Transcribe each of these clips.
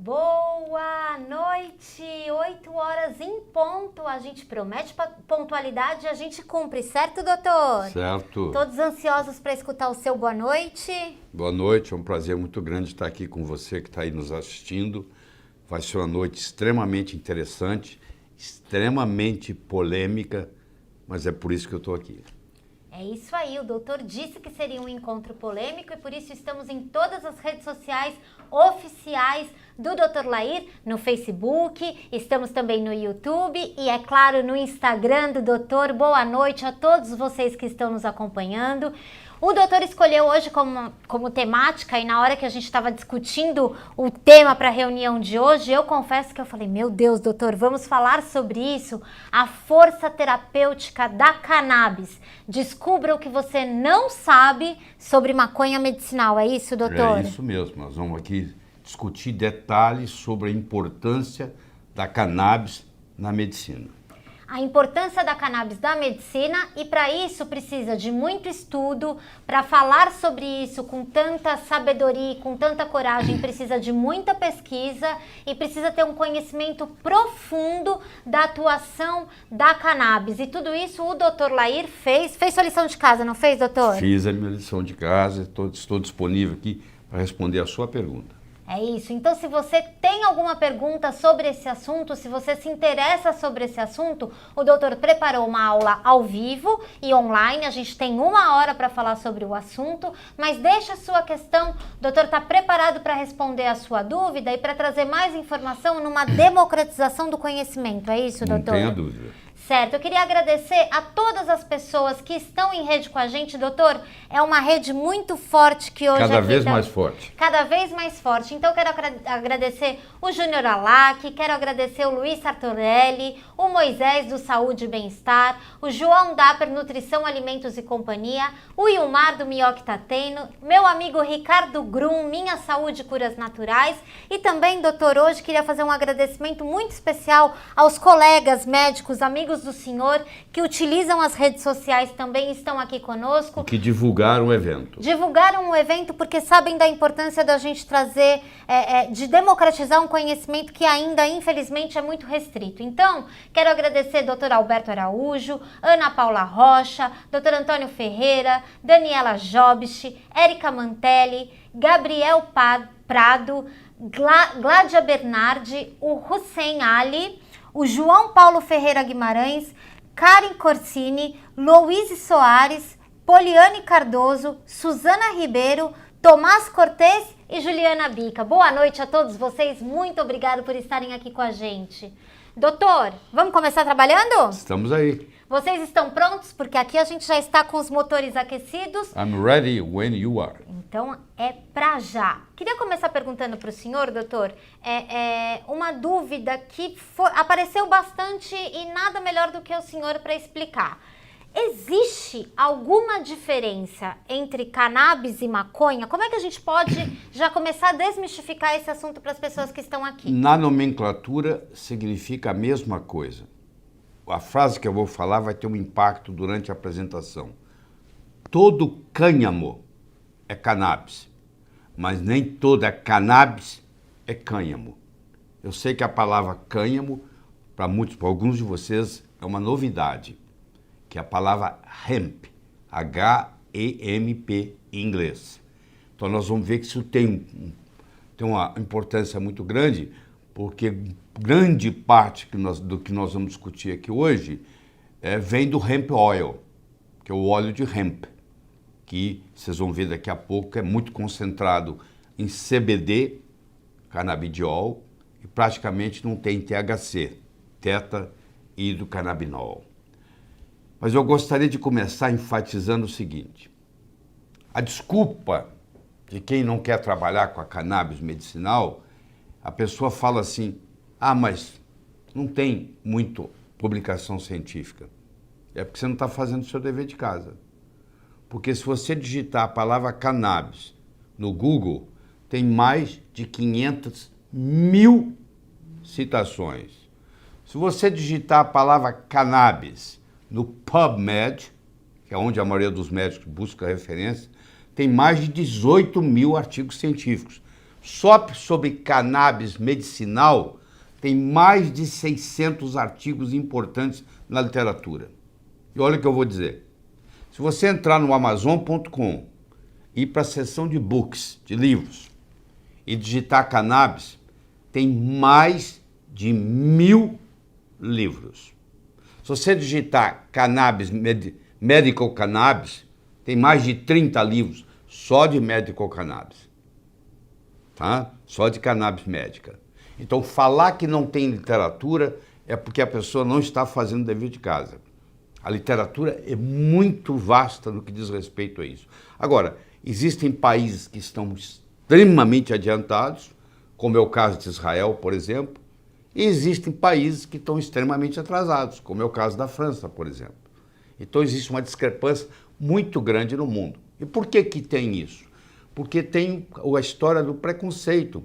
Boa noite, 8 horas em ponto, a gente promete pontualidade e a gente cumpre, certo, doutor? Certo. Todos ansiosos para escutar o seu boa noite? Boa noite, é um prazer muito grande estar aqui com você que está aí nos assistindo. Vai ser uma noite extremamente interessante, extremamente polêmica, mas é por isso que eu estou aqui. É isso aí, o doutor disse que seria um encontro polêmico e por isso estamos em todas as redes sociais oficiais do Dr. Lair, no Facebook, estamos também no YouTube e, é claro, no Instagram do doutor. Boa noite a todos vocês que estão nos acompanhando. O doutor escolheu hoje como temática e na hora que a gente estava discutindo o tema para a reunião de hoje, eu confesso que eu falei, meu Deus, doutor, vamos falar sobre isso, a força terapêutica da cannabis. Descubra o que você não sabe sobre maconha medicinal, é isso, doutor? É isso mesmo, nós vamos aqui discutir detalhes sobre a importância da cannabis na medicina. A importância da cannabis da medicina e para isso precisa de muito estudo, para falar sobre isso com tanta sabedoria e com tanta coragem precisa de muita pesquisa e precisa ter um conhecimento profundo da atuação da cannabis. E tudo isso o Dr. Lair fez sua lição de casa, não fez, doutor? Fiz a minha lição de casa, estou disponível aqui para responder a sua pergunta. É isso. Então, se você tem alguma pergunta sobre esse assunto, se você se interessa sobre esse assunto, o doutor preparou uma aula ao vivo e online. A gente tem 1 hora para falar sobre o assunto, mas deixa a sua questão. O doutor está preparado para responder a sua dúvida e para trazer mais informação numa democratização do conhecimento. É isso, doutor? Não tenha dúvida. Certo, eu queria agradecer a todas as pessoas que estão em rede com a gente, doutor. É uma rede muito forte que hoje... Cada vez mais forte. Cada vez mais forte. Então, eu quero agradecer o Júnior Alac, quero agradecer o Luiz Sartorelli, o Moisés do Saúde e Bem-Estar, o João Dapper, Nutrição, Alimentos e Companhia, o Ilmar do Mioc Tateno, meu amigo Ricardo Grum, Minha Saúde e Curas Naturais. E também, doutor, hoje queria fazer um agradecimento muito especial aos colegas médicos, amigos do senhor, que utilizam as redes sociais também estão aqui conosco. E que divulgaram o evento. Divulgaram o evento porque sabem da importância da gente trazer, de democratizar um conhecimento que ainda, infelizmente, é muito restrito. Então, quero agradecer Dr. Alberto Araújo, Ana Paula Rocha, Dr. Antônio Ferreira, Daniela Jobst, Érica Mantelli, Gabriel Prado, Gládia Bernardi, o Hussein Ali, o João Paulo Ferreira Guimarães, Karen Corsini, Louise Soares, Poliane Cardoso, Suzana Ribeiro, Tomás Cortez e Juliana Bica. Boa noite a todos vocês, muito obrigado por estarem aqui com a gente. Doutor, vamos começar trabalhando? Estamos aí. Vocês estão prontos? Porque aqui a gente já está com os motores aquecidos. I'm ready when you are. Então, é pra já. Queria começar perguntando para o senhor, doutor, uma dúvida que apareceu bastante e nada melhor do que o senhor para explicar. Existe alguma diferença entre cannabis e maconha? Como é que a gente pode já começar a desmistificar esse assunto para as pessoas que estão aqui? Na nomenclatura significa a mesma coisa. A frase que eu vou falar vai ter um impacto durante a apresentação. Todo cânhamo é cannabis, mas nem toda cannabis é cânhamo. Eu sei que a palavra cânhamo, para alguns de vocês, é uma novidade, que é a palavra hemp, H-E-M-P em inglês. Então nós vamos ver que isso tem uma importância muito grande, porque grande parte do que nós vamos discutir aqui hoje vem do hemp oil, que é o óleo de hemp, que vocês vão ver daqui a pouco, é muito concentrado em CBD, canabidiol, e praticamente não tem THC, tetrahidrocannabinol. Mas eu gostaria de começar enfatizando o seguinte: a desculpa de quem não quer trabalhar com a cannabis medicinal, a pessoa fala assim, mas não tem muito publicação científica. É porque você não está fazendo o seu dever de casa. Porque se você digitar a palavra cannabis no Google, tem mais de 500 mil citações. Se você digitar a palavra cannabis no PubMed, que é onde a maioria dos médicos busca referência, tem mais de 18 mil artigos científicos. Só sobre cannabis medicinal tem mais de 600 artigos importantes na literatura. E olha o que eu vou dizer. Se você entrar no Amazon.com, ir para a seção de books, de livros, e digitar cannabis, tem mais de 1000 livros. Se você digitar cannabis, medical cannabis, tem mais de 30 livros só de medical cannabis. Tá? Só de cannabis médica. Então, falar que não tem literatura é porque a pessoa não está fazendo o dever de casa. A literatura é muito vasta no que diz respeito a isso. Agora, existem países que estão extremamente adiantados, como é o caso de Israel, por exemplo, e existem países que estão extremamente atrasados, como é o caso da França, por exemplo. Então, existe uma discrepância muito grande no mundo. E por que que tem isso? Porque tem a história do preconceito.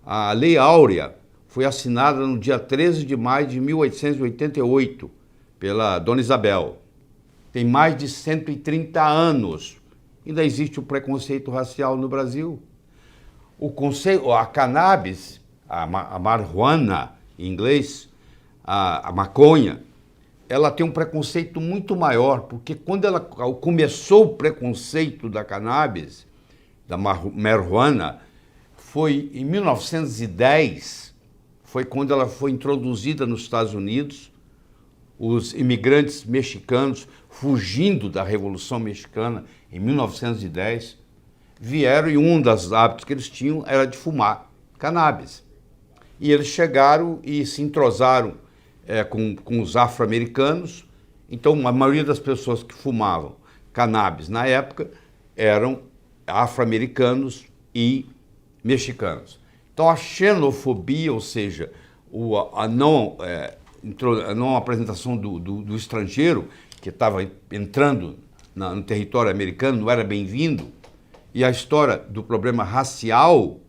A Lei Áurea foi assinada no dia 13 de maio de 1888 pela Dona Isabel. Tem mais de 130 anos. Ainda existe o preconceito racial no Brasil. A cannabis, a marijuana em inglês, a maconha, ela tem um preconceito muito maior, porque quando começou o preconceito da cannabis, da marijuana, foi em 1910, foi quando ela foi introduzida nos Estados Unidos. Os imigrantes mexicanos, fugindo da Revolução Mexicana em 1910, vieram e um dos hábitos que eles tinham era de fumar cannabis. E eles chegaram e se entrosaram com os afro-americanos. Então, a maioria das pessoas que fumavam cannabis na época eram afro-americanos e mexicanos. Então, a xenofobia, ou seja, a não apresentação do estrangeiro, que estava entrando no território americano, não era bem-vindo, e a história do problema racial,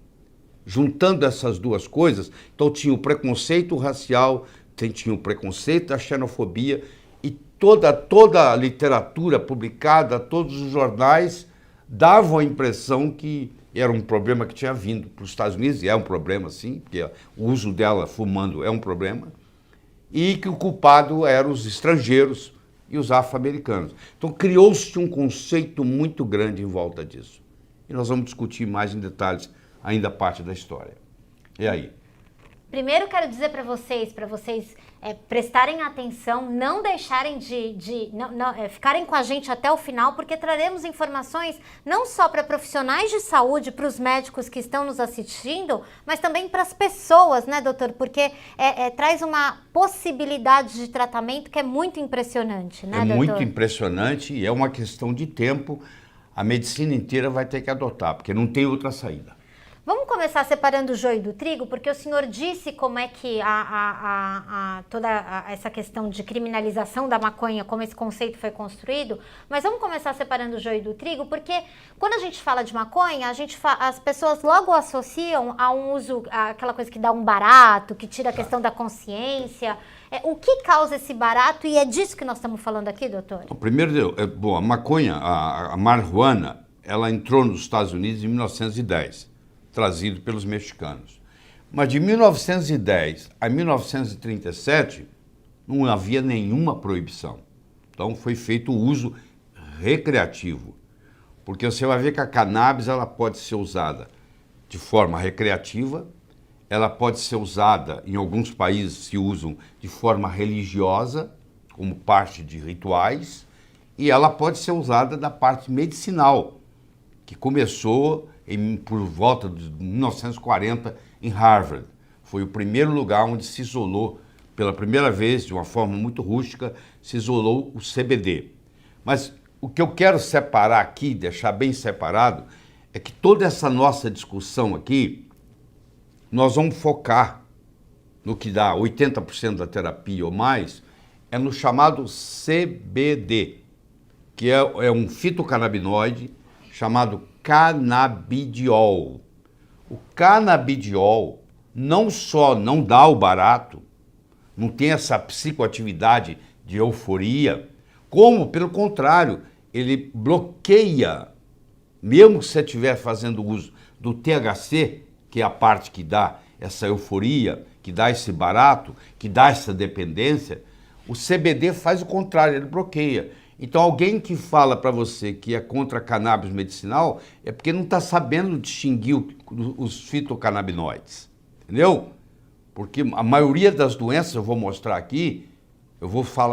juntando essas duas coisas, então tinha o preconceito racial, tinha o preconceito da xenofobia, e toda a literatura publicada, todos os jornais davam a impressão que era um problema que tinha vindo para os Estados Unidos, e é um problema sim, porque o uso dela fumando é um problema, e que o culpado eram os estrangeiros e os afro-americanos. Então criou-se um conceito muito grande em volta disso. E nós vamos discutir mais em detalhes ainda parte da história. E aí? Primeiro quero dizer para vocês prestarem atenção, não deixarem ficarem com a gente até o final, porque traremos informações não só para profissionais de saúde, para os médicos que estão nos assistindo, mas também para as pessoas, né, doutor? Porque traz uma possibilidade de tratamento que é muito impressionante, né, doutor? É muito impressionante e é uma questão de tempo. A medicina inteira vai ter que adotar, porque não tem outra saída. Vamos começar separando o joio do trigo, porque o senhor disse como é que toda essa questão de criminalização da maconha, como esse conceito foi construído, mas vamos começar separando o joio do trigo, porque quando a gente fala de maconha, as pessoas logo associam a um uso, aquela coisa que dá um barato, que tira a questão da consciência. O que causa esse barato, e é disso que nós estamos falando aqui, doutor? Primeiro, a maconha, a marijuana, ela entrou nos Estados Unidos em 1910. Trazido pelos mexicanos. Mas de 1910 a 1937, não havia nenhuma proibição. Então foi feito o uso recreativo. Porque você vai ver que a cannabis ela pode ser usada de forma recreativa, ela pode ser usada, em alguns países se usam de forma religiosa, como parte de rituais, e ela pode ser usada da parte medicinal, que começou por volta de 1940 em Harvard. Foi o primeiro lugar onde se isolou, pela primeira vez, de uma forma muito rústica, se isolou o CBD. Mas o que eu quero separar aqui, deixar bem separado, é que toda essa nossa discussão aqui, nós vamos focar no que dá 80% da terapia ou mais, é no chamado CBD, que é um fitocannabinoide chamado canabidiol. O canabidiol não só não dá o barato, não tem essa psicoatividade de euforia, como, pelo contrário, ele bloqueia, mesmo que você estiver fazendo uso do THC, que é a parte que dá essa euforia, que dá esse barato, que dá essa dependência, o CBD faz o contrário, ele bloqueia. Então alguém que fala para você que é contra a cannabis medicinal é porque não está sabendo distinguir os fitocannabinoides, entendeu? Porque a maioria das doenças, eu vou mostrar aqui,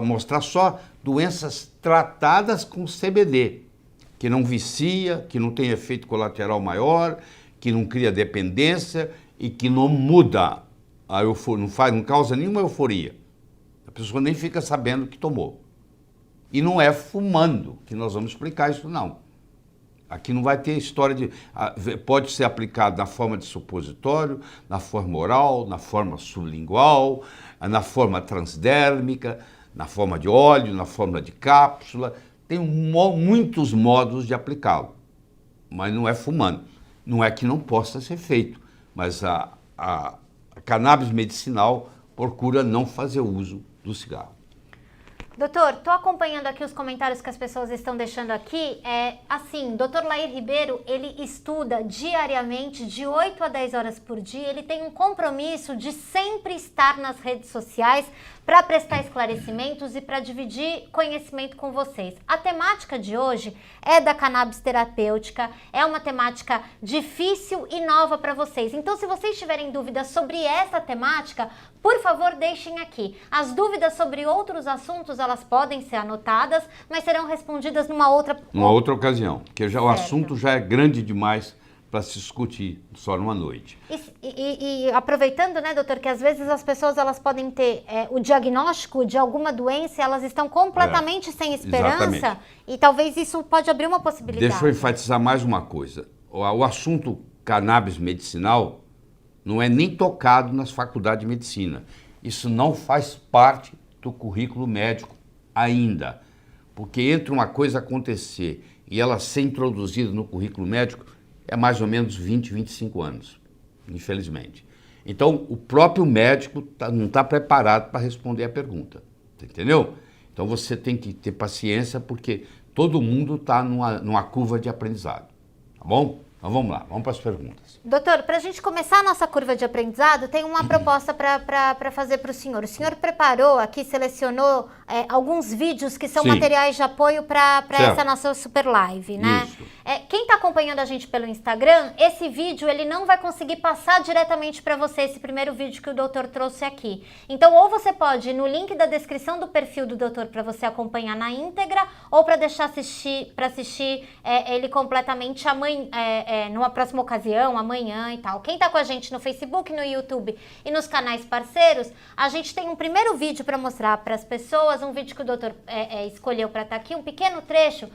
mostrar só doenças tratadas com CBD, que não vicia, que não tem efeito colateral maior, que não cria dependência e que não muda a euforia, não causa nenhuma euforia. A pessoa nem fica sabendo que tomou. E não é fumando que nós vamos explicar isso, não. Aqui não vai ter história de... Pode ser aplicado na forma de supositório, na forma oral, na forma sublingual, na forma transdérmica, na forma de óleo, na forma de cápsula. Tem muitos modos de aplicá-lo, mas não é fumando. Não é que não possa ser feito, mas a cannabis medicinal procura não fazer uso do cigarro. Doutor, estou acompanhando aqui os comentários que as pessoas estão deixando aqui. Assim, doutor Lair Ribeiro, ele estuda diariamente, de 8 a 10 horas por dia. Ele tem um compromisso de sempre estar nas redes sociais para prestar esclarecimentos e para dividir conhecimento com vocês. A temática de hoje é da cannabis terapêutica, é uma temática difícil e nova para vocês. Então, se vocês tiverem dúvidas sobre essa temática, por favor, deixem aqui. As dúvidas sobre outros assuntos, elas podem ser anotadas, mas serão respondidas numa outra ocasião, porque já, o assunto já é grande demais para se discutir só numa noite. E aproveitando, né, doutor, que às vezes as pessoas elas podem ter o diagnóstico de alguma doença, elas estão completamente sem esperança, exatamente. E talvez isso pode abrir uma possibilidade. Deixa eu enfatizar mais uma coisa. O assunto cannabis medicinal não é nem tocado nas faculdades de medicina. Isso não faz parte do currículo médico ainda. Porque entre uma coisa acontecer e ela ser introduzida no currículo médico, é mais ou menos 20, 25 anos, infelizmente. Então, o próprio médico não está preparado para responder a pergunta, entendeu? Então, você tem que ter paciência, porque todo mundo está numa curva de aprendizado, tá bom? Então, vamos lá, vamos para as perguntas. Doutor, para a gente começar a nossa curva de aprendizado, tem uma proposta para fazer para o senhor. O senhor preparou aqui, selecionou alguns vídeos que são materiais de apoio para essa nossa super live, né? Isso. Quem está acompanhando a gente pelo Instagram, esse vídeo ele não vai conseguir passar diretamente para você, esse primeiro vídeo que o doutor trouxe aqui. Então, ou você pode ir no link da descrição do perfil do doutor para você acompanhar na íntegra, ou para deixar assistir ele completamente amanhã, numa próxima ocasião, amanhã e tal. Quem está com a gente no Facebook, no YouTube e nos canais parceiros, a gente tem um primeiro vídeo para mostrar para as pessoas, um vídeo que o doutor escolheu para estar aqui, um pequeno trecho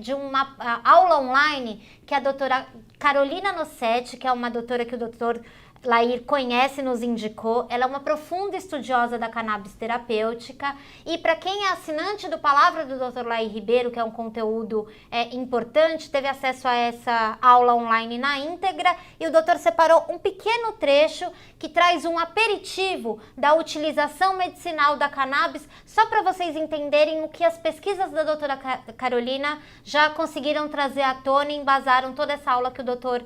de uma aula online que a doutora Carolina Nossetti, que é uma doutora que o doutor Lair conhece, nos indicou. Ela é uma profunda estudiosa da cannabis terapêutica, e para quem é assinante do Palavra do Dr. Lair Ribeiro, que é um conteúdo importante, teve acesso a essa aula online na íntegra, e o doutor separou um pequeno trecho que traz um aperitivo da utilização medicinal da cannabis, só para vocês entenderem o que as pesquisas da doutora Carolina já conseguiram trazer à tona e embasaram toda essa aula que o doutor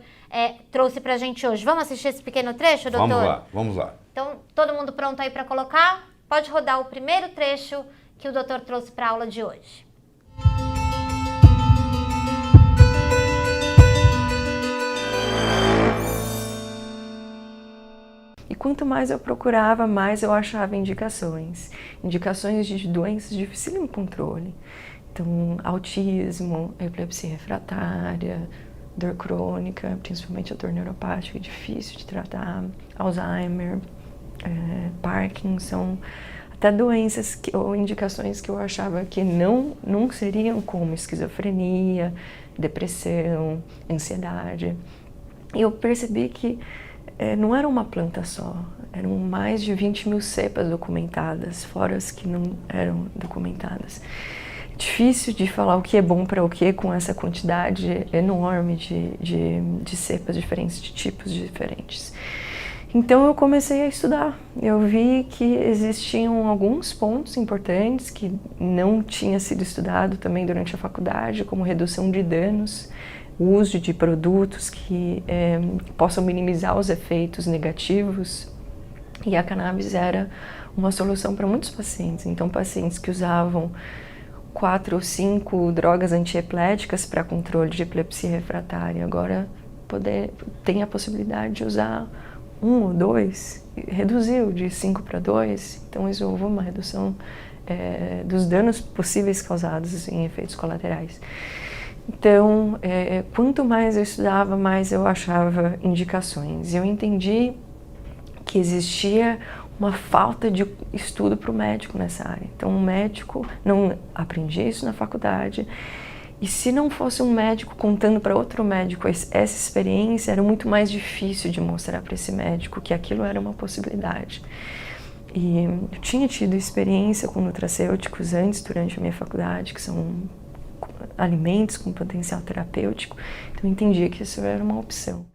trouxe pra gente hoje. Vamos assistir esse pequeno trecho, doutor? Vamos lá. Então, todo mundo pronto aí para colocar? Pode rodar o primeiro trecho que o doutor trouxe para a aula de hoje. E quanto mais eu procurava, mais eu achava indicações. Indicações de doenças de difícil controle. Então, autismo, epilepsia refratária, dor crônica, principalmente a dor neuropática, difícil de tratar, Alzheimer, Parkinson, até doenças ou indicações que eu achava que não seriam, como esquizofrenia, depressão, ansiedade. E eu percebi que não era uma planta só, eram mais de 20 mil cepas documentadas, fora as que não eram documentadas. Difícil de falar o que é bom para o que com essa quantidade enorme de cepas diferentes, de tipos diferentes. Então eu comecei a estudar. Eu vi que existiam alguns pontos importantes que não tinha sido estudado também durante a faculdade, como redução de danos o uso de produtos que possam minimizar os efeitos negativos, e a cannabis era uma solução para muitos pacientes. Então, pacientes que usavam 4 ou 5 drogas antiepiléticas para controle de epilepsia refratária, agora tem a possibilidade de usar 1 ou 2, reduziu de 5 para 2, então isso houve uma redução dos danos possíveis causados em efeitos colaterais. Então, quanto mais eu estudava, mais eu achava indicações. Eu entendi que existia uma falta de estudo para o médico nessa área. Então, um médico, não aprendi isso na faculdade, e se não fosse um médico contando para outro médico essa experiência, era muito mais difícil de mostrar para esse médico que aquilo era uma possibilidade. E eu tinha tido experiência com nutracêuticos antes, durante a minha faculdade, que são alimentos com potencial terapêutico, então eu entendi que isso era uma opção.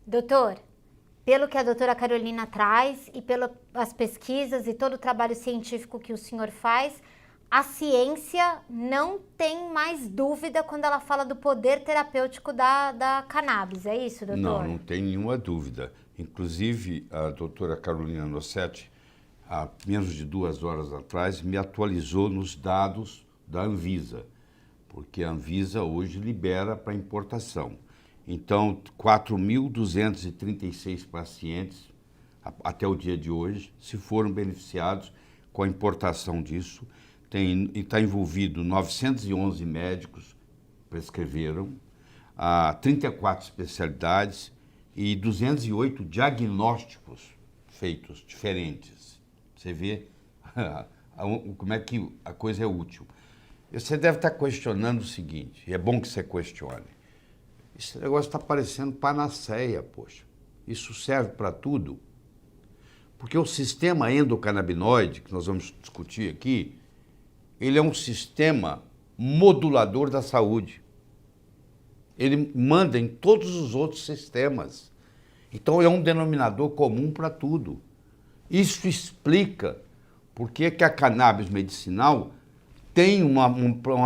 Doutor, pelo que a doutora Carolina traz e pelas pesquisas e todo o trabalho científico que o senhor faz, a ciência não tem mais dúvida quando ela fala do poder terapêutico da cannabis, é isso, doutor? Não tem nenhuma dúvida. Inclusive, a doutora Carolina Nossetti, há menos de 2 horas atrás, me atualizou nos dados da Anvisa, porque a Anvisa hoje libera para importação. Então, 4.236 pacientes, até o dia de hoje, se foram beneficiados com a importação disso. Está envolvido 911 médicos prescreveram, 34 especialidades e 208 diagnósticos feitos, diferentes. Você vê como é que a coisa é útil. Você deve estar questionando o seguinte, e é bom que você questione. Esse negócio está parecendo panaceia, poxa. Isso serve para tudo? Porque o sistema endocannabinoide, que nós vamos discutir aqui, ele é um sistema modulador da saúde. Ele manda em todos os outros sistemas. Então, é um denominador comum para tudo. Isso explica por que a cannabis medicinal tem uma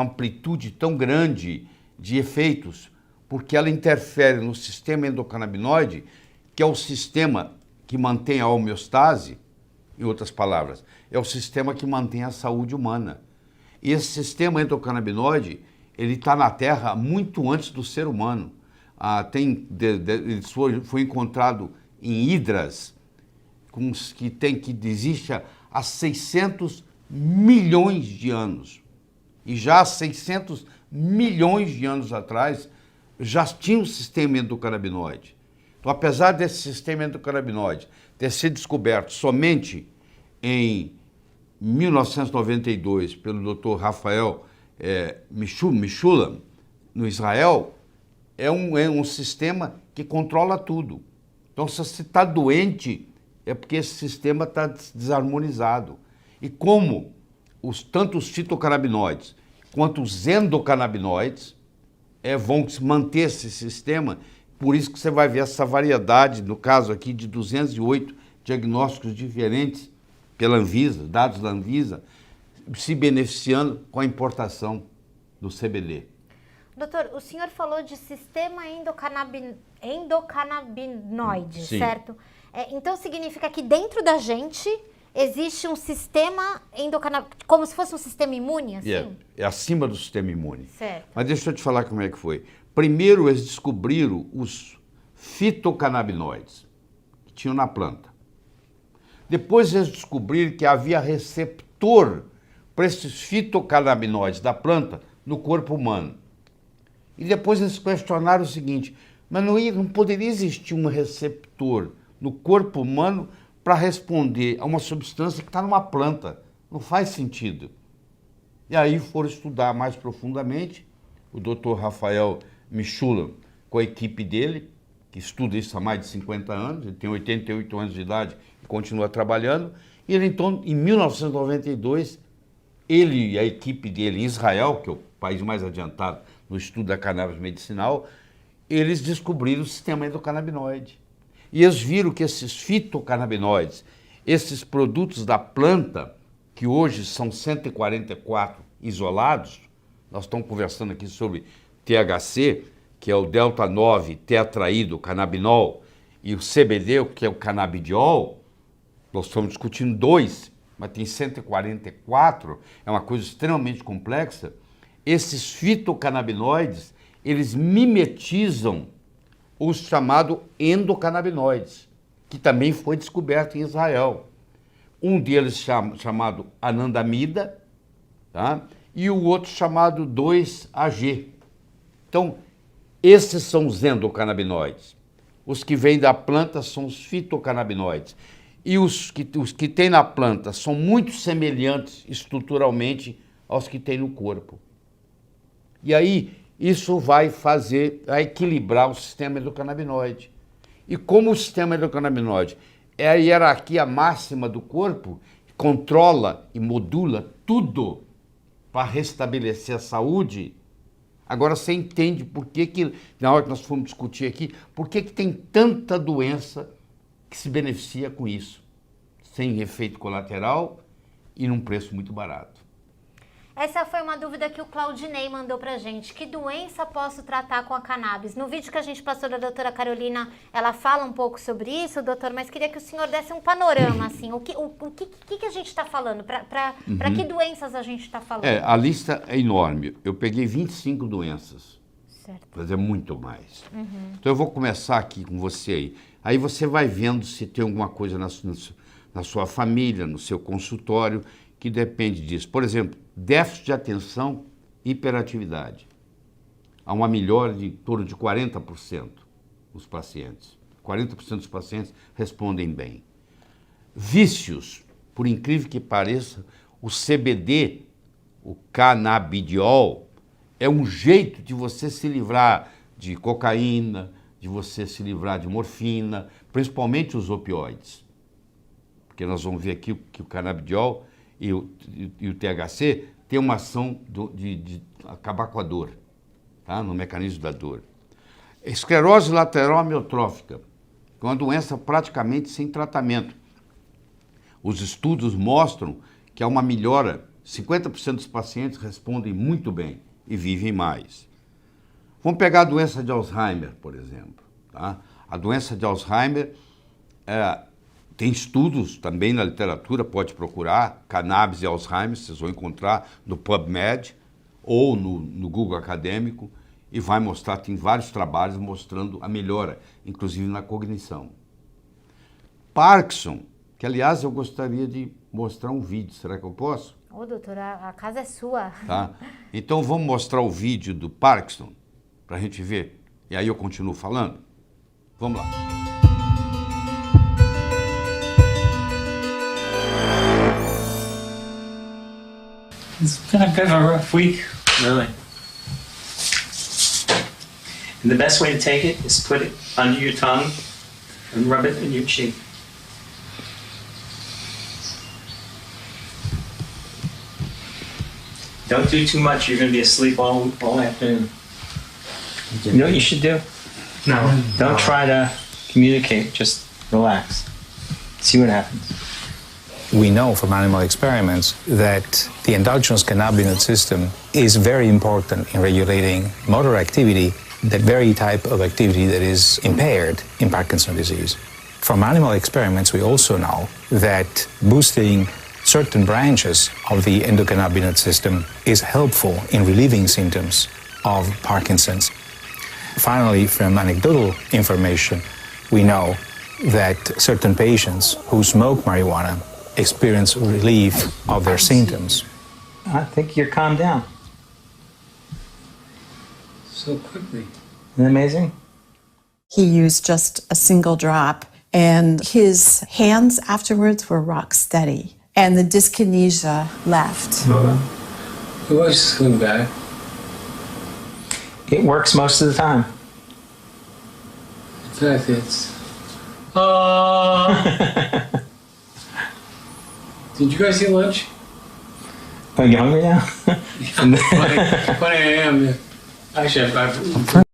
amplitude tão grande de efeitos, porque ela interfere no sistema endocannabinoide, que é o sistema que mantém a homeostase, em outras palavras, é o sistema que mantém a saúde humana. E esse sistema endocannabinoide, ele está na Terra muito antes do ser humano. Ele foi encontrado em hidras, que existe há 600 milhões de anos. E já há 600 milhões de anos atrás, já tinha um sistema endocannabinoide. Então, apesar desse sistema endocannabinoide ter sido descoberto somente em 1992 pelo Dr. Rafael Mechoulam, no Israel, é um sistema que controla tudo. Então, se você está doente, é porque esse sistema está desarmonizado. E como tanto os fitocannabinoides quanto os endocannabinoides vão manter esse sistema, por isso que você vai ver essa variedade, no caso aqui de 208 diagnósticos diferentes pela Anvisa, dados da Anvisa, se beneficiando com a importação do CBD. Doutor, o senhor falou de sistema endocannabinoide, certo? Então significa que dentro da gente existe um sistema endocannabinoide, como se fosse um sistema imune, assim? É acima do sistema imune. Certo. Mas deixa eu te falar como é que foi. Primeiro eles descobriram os fitocannabinoides que tinham na planta. Depois eles descobriram que havia receptor para esses fitocannabinoides da planta no corpo humano. E depois eles questionaram o seguinte, mas não poderia existir um receptor no corpo humano para responder a uma substância que está numa planta. Não faz sentido. E aí foram estudar mais profundamente, o Dr. Rafael Mechoulam, com a equipe dele, que estuda isso há mais de 50 anos, ele tem 88 anos de idade e continua trabalhando, e ele então, em 1992, ele e a equipe dele em Israel, que é o país mais adiantado no estudo da cannabis medicinal, eles descobriram o sistema endocannabinoide. E eles viram que esses fitocannabinoides, esses produtos da planta, que hoje são 144 isolados, nós estamos conversando aqui sobre THC, que é o delta-9 tetraído-canabinol, e o CBD, que é o canabidiol, nós estamos discutindo 2, mas tem 144, é uma coisa extremamente complexa. Esses fitocannabinoides, eles mimetizam os chamados endocannabinoides, que também foi descoberto em Israel. Um deles chamado anandamida, tá? E o outro chamado 2-AG. Então, esses são os endocannabinoides. Os que vêm da planta são os fitocannabinoides. E os que tem na planta são muito semelhantes estruturalmente aos que tem no corpo. E aí, isso vai equilibrar o sistema endocannabinoide. E como o sistema endocannabinoide é a hierarquia máxima do corpo, controla e modula tudo para restabelecer a saúde, agora você entende por que, na hora que nós fomos discutir aqui, por que tem tanta doença que se beneficia com isso, sem efeito colateral e num preço muito barato. Essa foi uma dúvida que o Claudinei mandou pra gente. Que doença posso tratar com a cannabis? No vídeo que a gente passou da doutora Carolina, ela fala um pouco sobre isso, doutor, mas queria que o senhor desse um panorama, assim. O que a gente está falando? Para que doenças a gente está falando? A lista é enorme. Eu peguei 25 doenças. Certo. Mas é muito mais. Então eu vou começar aqui com você aí. Aí você vai vendo se tem alguma coisa na sua família, no seu consultório, que depende disso. Por exemplo, déficit de atenção e hiperatividade. Há uma melhora de em torno de 40% nos pacientes. 40% dos pacientes respondem bem. Vícios, por incrível que pareça, o CBD, o canabidiol, é um jeito de você se livrar de cocaína, de você se livrar de morfina, principalmente os opioides. Porque nós vamos ver aqui que o canabidiol e o THC tem uma ação de acabar com a dor, tá? No mecanismo da dor. Esclerose lateral amiotrófica, que é uma doença praticamente sem tratamento. Os estudos mostram que há uma melhora, 50% dos pacientes respondem muito bem e vivem mais. Vamos pegar a doença de Alzheimer, por exemplo. Tá? A doença de Alzheimer tem estudos também na literatura, pode procurar, cannabis e Alzheimer, vocês vão encontrar no PubMed ou no Google Acadêmico, e vai mostrar, tem vários trabalhos mostrando a melhora, inclusive na cognição. Parkinson, que aliás eu gostaria de mostrar um vídeo, será que eu posso? Ô, doutora, a casa é sua. Tá? Então vamos mostrar o vídeo do Parkinson, para a gente ver, e aí eu continuo falando? Vamos lá. It's kind of a rough week, really. And the best way to take it is put it under your tongue and rub it in your cheek. Don't do too much, you're going to be asleep all afternoon. You know what you should do? No. Don't try to communicate, just relax. See what happens. We know from animal experiments that the endogenous cannabinoid system is very important in regulating motor activity, that very type of activity that is impaired in Parkinson's disease. From animal experiments, we also know that boosting certain branches of the endocannabinoid system is helpful in relieving symptoms of Parkinson's. Finally, from anecdotal information, we know that certain patients who smoke marijuana experience relief of their symptoms. I think you're calmed down. So quickly. Isn't that amazing? He used just a single drop, and his hands afterwards were rock steady, and the dyskinesia left. The voice is coming back. It works most of the time. In fact, it's... Did you guys eat lunch? Are you hungry now? But I am. Actually, I've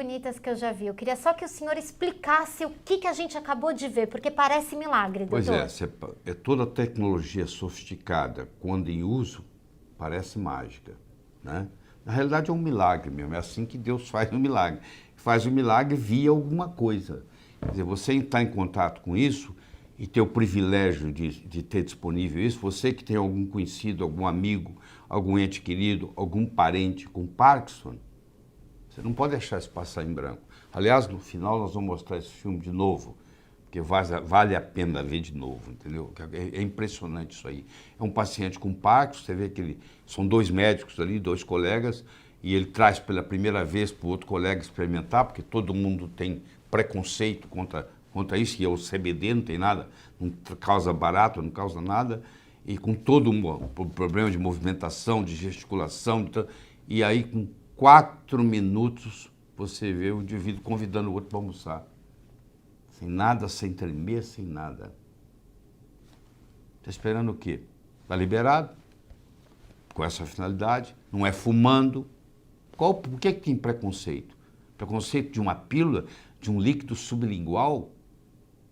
bonitas que eu já vi. Eu queria só que o senhor explicasse o que a gente acabou de ver, porque parece milagre, doutor. Pois é, toda tecnologia sofisticada, quando em uso, parece mágica, né? Na realidade é um milagre mesmo, é assim que Deus faz o milagre. Faz o milagre via alguma coisa. Quer dizer, você entrar em contato com isso e ter o privilégio de ter disponível isso, você que tem algum conhecido, algum amigo, algum ente querido, algum parente com Parkinson, você não pode deixar isso passar em branco. Aliás, no final nós vamos mostrar esse filme de novo, porque vale a pena ver de novo, entendeu? É impressionante isso aí. É um paciente com Parkinson, você vê que são 2 médicos ali, 2 colegas, e ele traz pela primeira vez para o outro colega experimentar, porque todo mundo tem preconceito contra isso, e é o CBD, não tem nada, não causa barato, não causa nada, e com todo um problema de movimentação, de gesticulação, e aí com 4 minutos você vê o indivíduo convidando o outro para almoçar. Sem nada, sem tremer, sem nada. Está esperando o quê? Está liberado, com essa finalidade, não é fumando. Por que tem preconceito? Preconceito de uma pílula, de um líquido sublingual,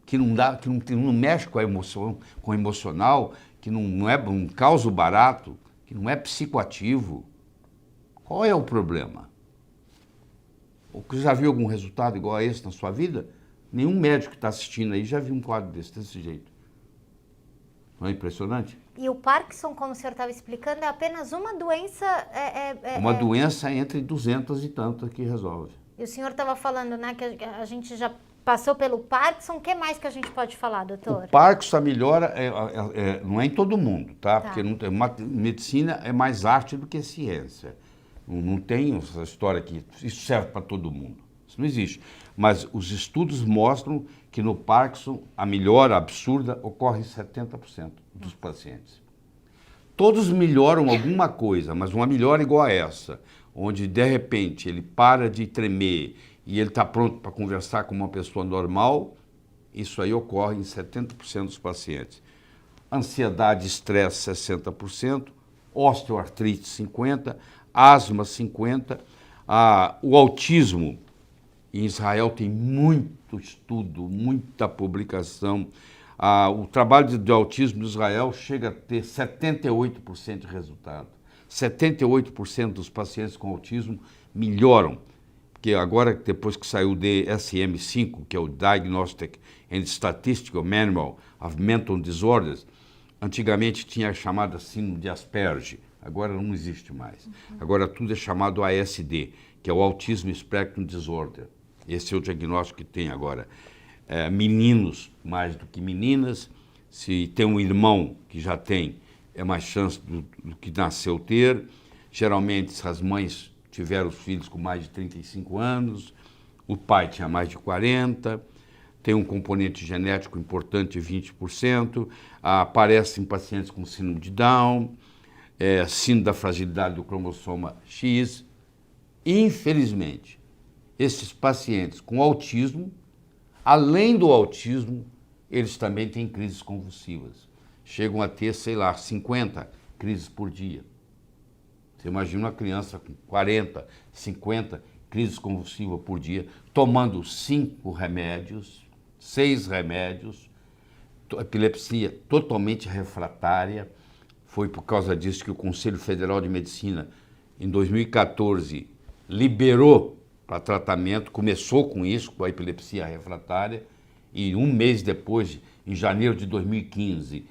que não mexe com a emoção, com o emocional, que não é um causa barato, que não é psicoativo. Qual é o problema? Você já viu algum resultado igual a esse na sua vida? Nenhum médico que está assistindo aí já viu um quadro desse jeito. Não é impressionante? E o Parkinson, como o senhor estava explicando, é apenas uma doença... Uma doença entre 200 e tantas que resolve. E o senhor estava falando, né, que a gente já passou pelo Parkinson. O que mais que a gente pode falar, doutor? O Parkinson, a melhora não é em todo mundo, tá? Porque medicina é mais arte do que ciência. Não tem essa história que isso serve para todo mundo. Isso não existe. Mas os estudos mostram que no Parkinson a melhora absurda ocorre em 70% dos pacientes. Todos melhoram alguma coisa, mas uma melhora igual a essa, onde de repente ele para de tremer e ele está pronto para conversar com uma pessoa normal, isso aí ocorre em 70% dos pacientes. Ansiedade e estresse, 60%, osteoartrite, 50%, asma, 50%, o autismo. Em Israel tem muito estudo, muita publicação. O trabalho de autismo de Israel chega a ter 78% de resultado. 78% dos pacientes com autismo melhoram. Porque agora, depois que saiu o DSM-5, que é o Diagnostic and Statistical Manual of Mental Disorders, antigamente tinha a chamada síndrome de Asperger, agora não existe mais. Agora tudo é chamado ASD, que é o Autism Spectrum Disorder. Esse é o diagnóstico que tem agora. Meninos mais do que meninas. Se tem um irmão que já tem, é mais chance do que nasceu ter. Geralmente, se as mães tiveram os filhos com mais de 35 anos, o pai tinha mais de 40, tem um componente genético importante de 20%, aparece em pacientes com síndrome de Down, síndrome da fragilidade do cromossoma X. Infelizmente, esses pacientes com autismo, além do autismo, eles também têm crises convulsivas. Chegam a ter, 50 crises por dia. Você imagina uma criança com 40, 50 crises convulsivas por dia, tomando 5 remédios, 6 remédios, epilepsia totalmente refratária. Foi por causa disso que o Conselho Federal de Medicina, em 2014, liberou para tratamento, começou com isso, com a epilepsia refratária, e um mês depois, em janeiro de 2015,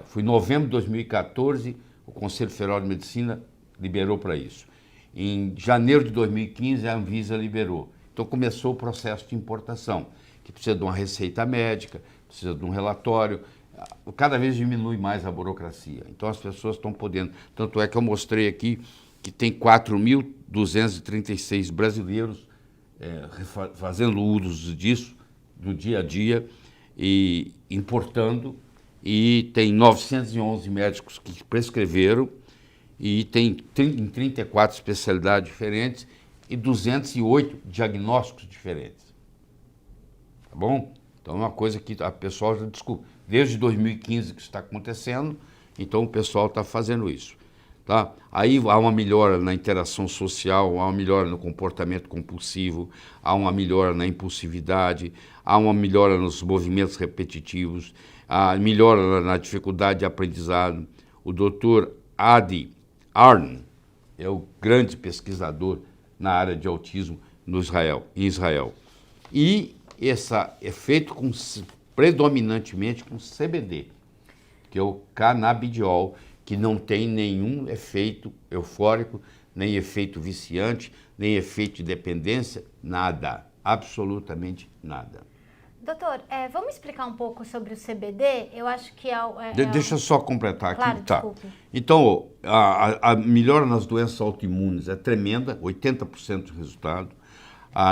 foi em novembro de 2014, o Conselho Federal de Medicina liberou para isso. Em janeiro de 2015, a Anvisa liberou. Então começou o processo de importação, que precisa de uma receita médica, precisa de um relatório, cada vez diminui mais a burocracia. Então as pessoas estão podendo, tanto é que eu mostrei aqui que tem 4.236 brasileiros fazendo uso disso no dia a dia e importando, e tem 911 médicos que prescreveram, e tem em 34 especialidades diferentes e 208 diagnósticos diferentes. Tá bom? Então é uma coisa que a pessoa já descobriu. Desde 2015 que isso está acontecendo, então o pessoal está fazendo isso. Tá? Aí há uma melhora na interação social, há uma melhora no comportamento compulsivo, há uma melhora na impulsividade, há uma melhora nos movimentos repetitivos, há melhora na dificuldade de aprendizado. O Dr. Adi Arn é o grande pesquisador na área de autismo em Israel. E esse é feito predominantemente com CBD, que é o canabidiol, que não tem nenhum efeito eufórico, nem efeito viciante, nem efeito de dependência, nada, absolutamente nada. Doutor, vamos explicar um pouco sobre o CBD? Eu acho que Deixa eu só completar aqui. Claro, tá. desculpe. Então, a melhora nas doenças autoimunes é tremenda, 80% de resultado.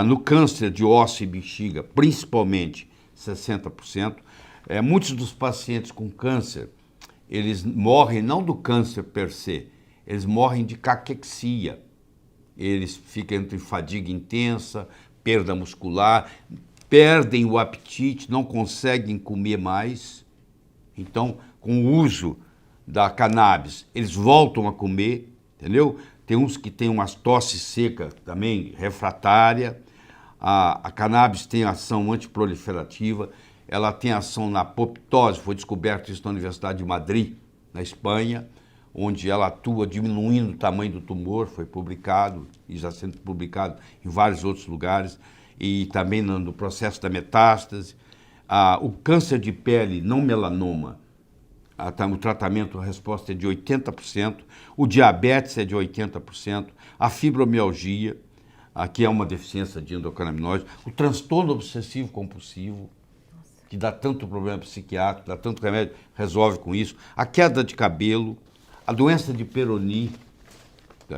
No câncer de osso e bexiga, principalmente, 60%. Muitos dos pacientes com câncer, eles morrem não do câncer per se, eles morrem de caquexia. Eles ficam entre fadiga intensa, perda muscular, perdem o apetite, não conseguem comer mais. Então, com o uso da cannabis, eles voltam a comer, entendeu? Tem uns que têm uma tosse seca também, refratária. A cannabis tem ação antiproliferativa, ela tem ação na apoptose, foi descoberto isso na Universidade de Madrid, na Espanha, onde ela atua diminuindo o tamanho do tumor, foi publicado e já sendo publicado em vários outros lugares, e também no processo da metástase. O câncer de pele não melanoma, o tratamento, a resposta é de 80%, o diabetes é de 80%, a fibromialgia, que é uma deficiência de endocannabinoides, o transtorno obsessivo compulsivo, que dá tanto problema psiquiátrico, dá tanto remédio, resolve com isso, a queda de cabelo, a doença de Peyronie,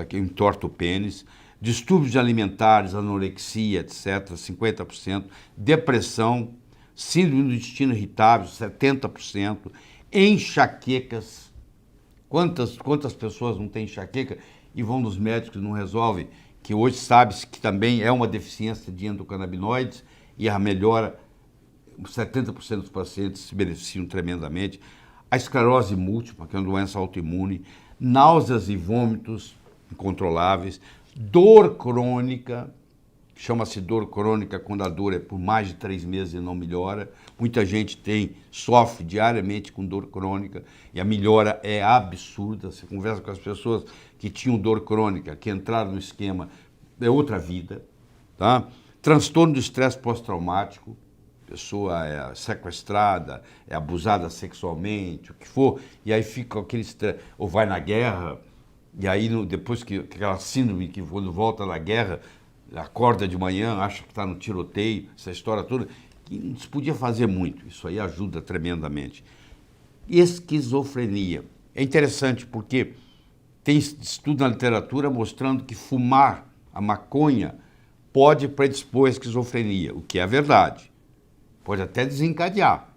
que entorta o pênis, distúrbios alimentares, anorexia, etc., 50%, depressão, síndrome do intestino irritável, 70%, enxaquecas. Quantas pessoas não têm enxaqueca e vão nos médicos e não resolvem? Que hoje sabe-se que também é uma deficiência de endocannabinoides e a melhora, 70% dos pacientes se beneficiam tremendamente. A esclerose múltipla, que é uma doença autoimune, náuseas e vômitos incontroláveis, dor crônica, chama-se dor crônica quando a dor é por mais de 3 meses e não melhora. Muita gente sofre diariamente com dor crônica e a melhora é absurda. Você conversa com as pessoas que tinham dor crônica, que entraram no esquema, é outra vida. Tá? Transtorno do estresse pós-traumático, a pessoa é sequestrada, é abusada sexualmente, o que for, e aí fica aquele estresse, ou vai na guerra, e aí depois que aquela síndrome que quando volta da guerra, acorda de manhã, acha que está no tiroteio, essa história toda, que não se podia fazer muito, isso aí ajuda tremendamente. Esquizofrenia. É interessante porque tem estudo na literatura mostrando que fumar a maconha pode predispor à esquizofrenia, o que é verdade. Pode até desencadear.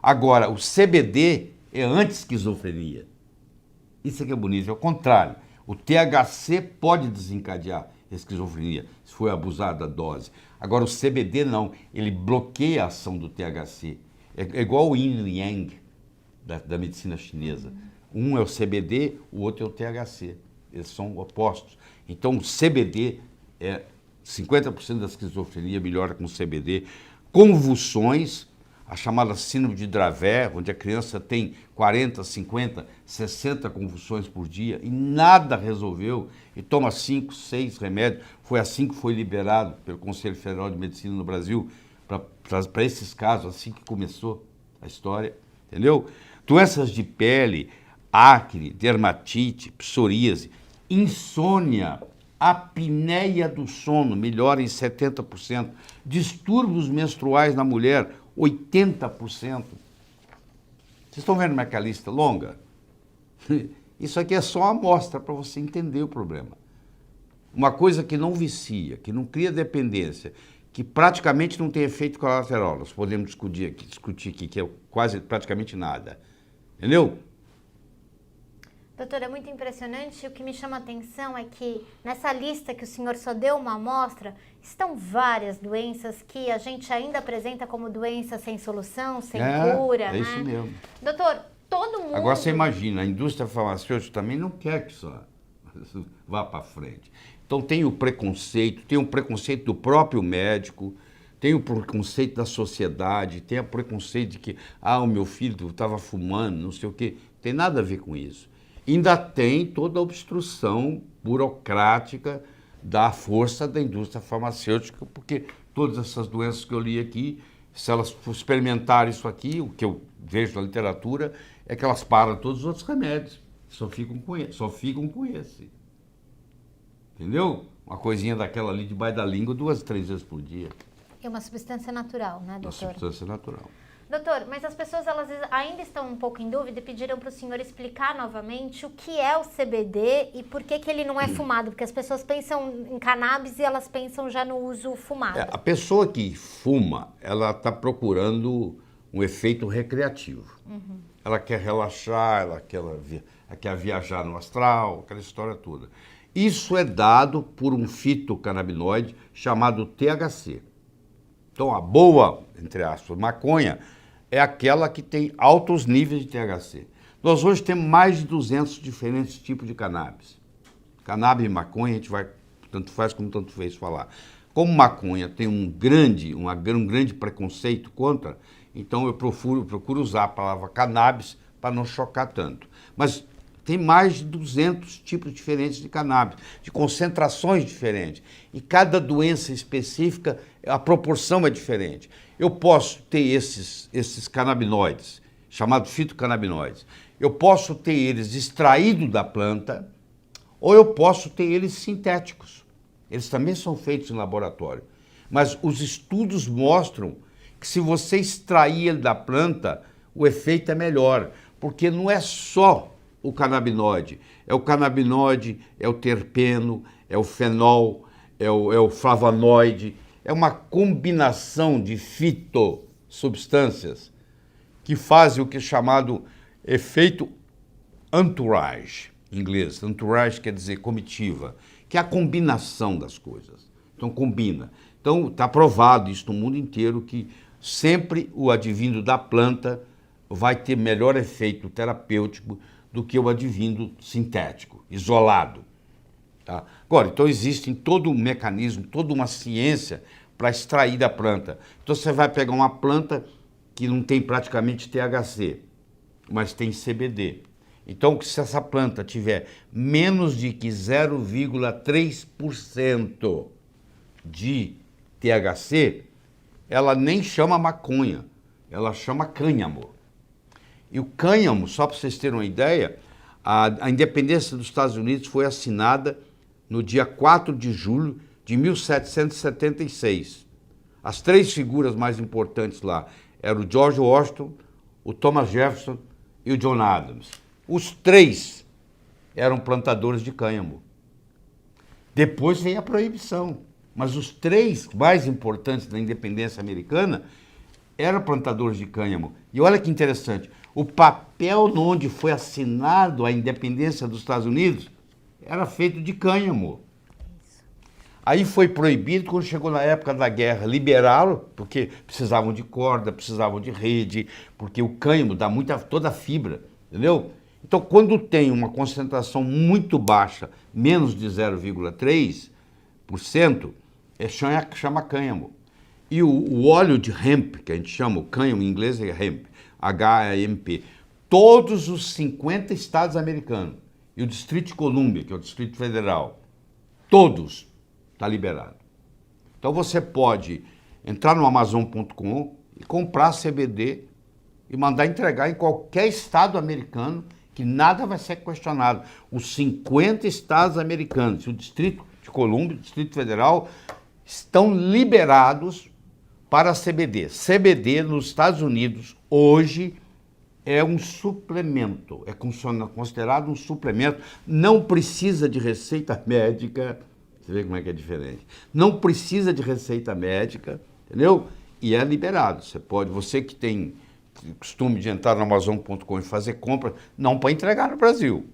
Agora, o CBD é anti-esquizofrenia. Isso é que é bonito, é o contrário. O THC pode desencadear a esquizofrenia, se for abusada da dose. Agora, o CBD não, ele bloqueia a ação do THC. É igual o Yin e Yang da medicina chinesa. Um é o CBD, o outro é o THC. Eles são opostos. Então, o CBD 50% da esquizofrenia melhora com o CBD. Convulsões, a chamada síndrome de Dravet, onde a criança tem 40, 50, 60 convulsões por dia e nada resolveu, e toma 5, 6 remédios. Foi assim que foi liberado pelo Conselho Federal de Medicina no Brasil, para esses casos, assim que começou a história, entendeu? Doenças de pele, acne, dermatite, psoríase, insônia, apneia do sono, melhora em 70%. Distúrbios menstruais na mulher, 80%. Vocês estão vendo minha lista longa? Isso aqui é só uma amostra para você entender o problema. Uma coisa que não vicia, que não cria dependência, que praticamente não tem efeito colateral. Nós podemos discutir aqui, que é quase praticamente nada. Entendeu? Doutora, é muito impressionante. O que me chama a atenção é que nessa lista que o senhor só deu uma amostra, estão várias doenças que a gente ainda apresenta como doenças sem solução, sem cura. É isso mesmo. Doutor, todo mundo. Agora você imagina, a indústria farmacêutica também não quer que isso vá para frente. Então tem o preconceito do próprio médico, tem o preconceito da sociedade, tem o preconceito de que, o meu filho estava fumando, não sei o quê. Tem nada a ver com isso. Ainda tem toda a obstrução burocrática da força da indústria farmacêutica, porque todas essas doenças que eu li aqui, se elas experimentarem isso aqui, o que eu vejo na literatura, é que elas param todos os outros remédios, só ficam com esse. Entendeu? Uma coisinha daquela ali debaixo da língua 2, 3 vezes por dia. É uma substância natural, né, doutor? Uma substância natural. Doutor, mas as pessoas elas ainda estão um pouco em dúvida e pediram para o senhor explicar novamente o que é o CBD e por que ele não é fumado, porque as pessoas pensam em cannabis e elas pensam já no uso fumado. A pessoa que fuma, ela está procurando um efeito recreativo. Ela quer relaxar, ela quer viajar no astral, aquela história toda. Isso é dado por um fitocannabinoide chamado THC. Então, a boa, entre aspas, maconha é aquela que tem altos níveis de THC. Nós hoje temos mais de 200 diferentes tipos de cannabis. Cannabis e maconha, a gente vai, tanto faz como tanto fez falar. Como maconha tem um grande preconceito contra, então eu procuro usar a palavra cannabis para não chocar tanto. Mas tem mais de 200 tipos diferentes de cannabis, de concentrações diferentes. E cada doença específica, a proporção é diferente. Eu posso ter esses canabinoides, chamados fitocannabinoides. Eu posso ter eles extraídos da planta, ou eu posso ter eles sintéticos. Eles também são feitos em laboratório. Mas os estudos mostram que se você extrair ele da planta, o efeito é melhor, porque não é só o canabinoide. É o canabinoide, é o terpeno, é o fenol, é o flavonoide. É uma combinação de fitossubstâncias que fazem o que é chamado efeito entourage, em inglês. Entourage quer dizer comitiva, que é a combinação das coisas. Então, combina. Então, está provado isso no mundo inteiro que sempre o advindo da planta vai ter melhor efeito terapêutico do que o advindo sintético, isolado. Tá? Agora, então existe todo um mecanismo, toda uma ciência para extrair da planta. Então você vai pegar uma planta que não tem praticamente THC, mas tem CBD. Então, se essa planta tiver menos de que 0,3% de THC, ela nem chama maconha, ela chama cânhamo. E o cânhamo, só para vocês terem uma ideia, a independência dos Estados Unidos foi assinada no dia 4 de julho de 1776. As 3 figuras mais importantes lá eram o George Washington, o Thomas Jefferson e o John Adams. Os 3 eram plantadores de cânhamo. Depois veio a proibição, mas os 3 mais importantes da independência americana eram plantadores de cânhamo. E olha que interessante, o papel onde foi assinado a independência dos Estados Unidos era feito de cânhamo. Aí foi proibido, quando chegou na época da guerra, liberaram, porque precisavam de corda, precisavam de rede, porque o cânhamo dá toda a fibra, entendeu? Então, quando tem uma concentração muito baixa, menos de 0,3%, chama cânhamo. E o óleo de hemp, que a gente chama, o cânhamo em inglês é hemp, H-E-M-P, todos os 50 estados americanos, e o Distrito de Colômbia, que é o Distrito Federal, todos está liberado. Então você pode entrar no Amazon.com e comprar CBD e mandar entregar em qualquer estado americano, que nada vai ser questionado. Os 50 estados americanos, o Distrito de Colômbia, o Distrito Federal, estão liberados para CBD. CBD nos Estados Unidos hoje é um suplemento, é considerado um suplemento, não precisa de receita médica. Você vê como é que é diferente. Não precisa de receita médica, entendeu? E é liberado. Você que tem costume de entrar no Amazon.com e fazer compra, não para entregar no Brasil.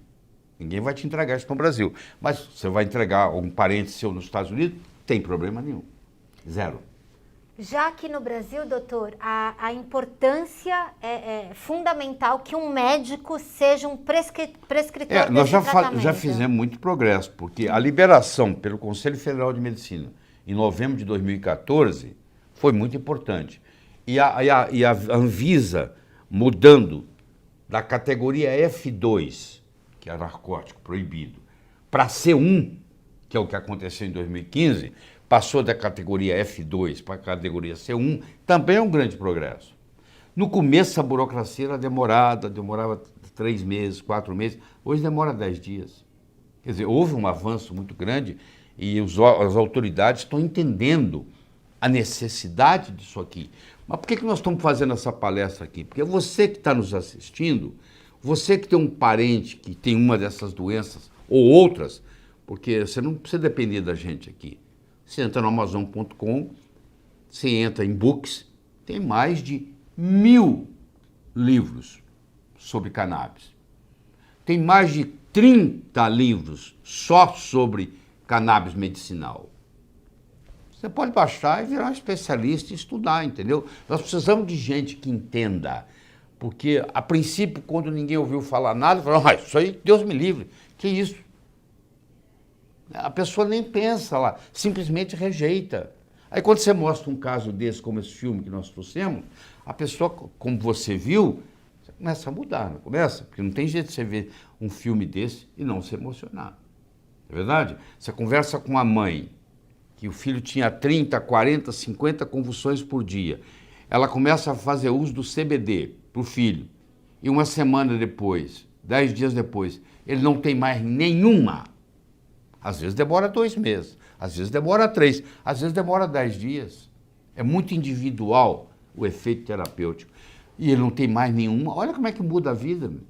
Ninguém vai te entregar isso no Brasil. Mas você vai entregar um parente seu nos Estados Unidos, tem problema nenhum. Zero. Já aqui no Brasil, doutor, a importância é fundamental que um médico seja um prescritor Nós desse tratamento. já fizemos muito progresso, porque a liberação pelo Conselho Federal de Medicina em novembro de 2014 foi muito importante. E a Anvisa mudando da categoria F2, que é narcótico proibido, para C1, que é o que aconteceu em 2015, passou da categoria F2 para a categoria C1, também é um grande progresso. No começo a burocracia era demorada, demorava 3 meses, 4 meses, hoje demora 10 dias. Quer dizer, houve um avanço muito grande e as autoridades estão entendendo a necessidade disso aqui. Mas por que nós estamos fazendo essa palestra aqui? Porque você que está nos assistindo, você que tem um parente que tem uma dessas doenças ou outras, porque você não precisa depender da gente aqui. Você entra no Amazon.com, você entra em Books, tem mais de 1000 livros sobre cannabis. Tem mais de 30 livros só sobre cannabis medicinal. Você pode baixar e virar um especialista e estudar, entendeu? Nós precisamos de gente que entenda. Porque, a princípio, quando ninguém ouviu falar nada, falou, isso aí, Deus me livre. Que isso? A pessoa nem pensa lá, simplesmente rejeita. Aí quando você mostra um caso desse, como esse filme que nós trouxemos, a pessoa, como você viu, você começa a mudar, não começa? Porque não tem jeito de você ver um filme desse e não se emocionar. É verdade? Você conversa com a mãe, que o filho tinha 30, 40, 50 convulsões por dia. Ela começa a fazer uso do CBD para o filho. E uma semana depois, 10 dias depois, ele não tem mais nenhuma. Às vezes demora 2 meses, às vezes demora 3, às vezes demora 10 dias. É muito individual o efeito terapêutico. E ele não tem mais nenhuma. Olha como é que muda a vida. Meu.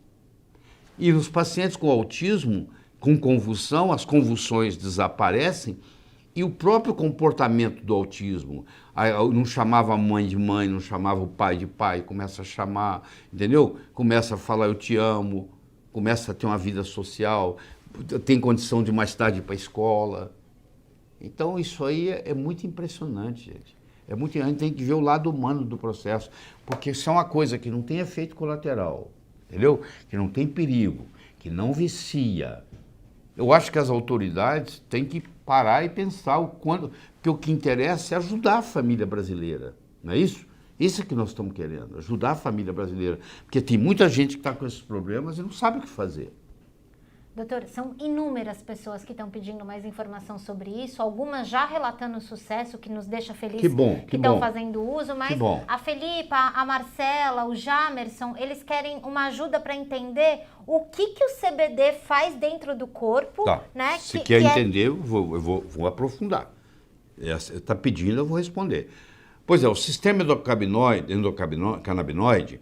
E nos pacientes com autismo, com convulsão, as convulsões desaparecem e o próprio comportamento do autismo. Não chamava a mãe de mãe, não chamava o pai de pai, começa a chamar, entendeu? Começa a falar eu te amo, começa a ter uma vida social, tem condição de mais tarde ir para a escola. Então isso aí é muito impressionante, gente. A gente tem que ver o lado humano do processo, porque isso é uma coisa que não tem efeito colateral, entendeu? Que não tem perigo, que não vicia. Eu acho que as autoridades têm que parar e pensar o quanto, porque o que interessa é ajudar a família brasileira, não é isso? Isso é que nós estamos querendo, ajudar a família brasileira, porque tem muita gente que está com esses problemas e não sabe o que fazer. Doutor, são inúmeras pessoas que estão pedindo mais informação sobre isso, algumas já relatando sucesso, que nos deixa felizes que estão fazendo uso, mas a Felipa, a Marcela, o Jamerson, eles querem uma ajuda para entender o que o CBD faz dentro do corpo. Tá. Né? Se quer entender, eu vou aprofundar. Está pedindo, eu vou responder. Pois é, o sistema endocannabinoide,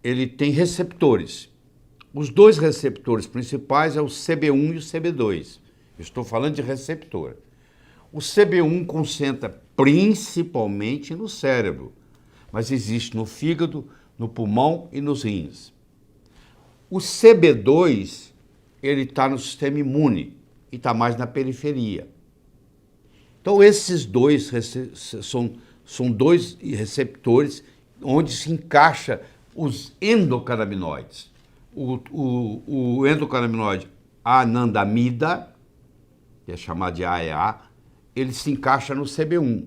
ele tem receptores. Os 2 receptores principais é o CB1 e o CB2. Eu estou falando de receptor. O CB1 concentra principalmente no cérebro, mas existe no fígado, no pulmão e nos rins. O CB2, ele está no sistema imune e está mais na periferia. Então, esses 2 são 2 receptores onde se encaixa os endocannabinoides. O endocannabinoide anandamida, que é chamado de AEA, ele se encaixa no CB1.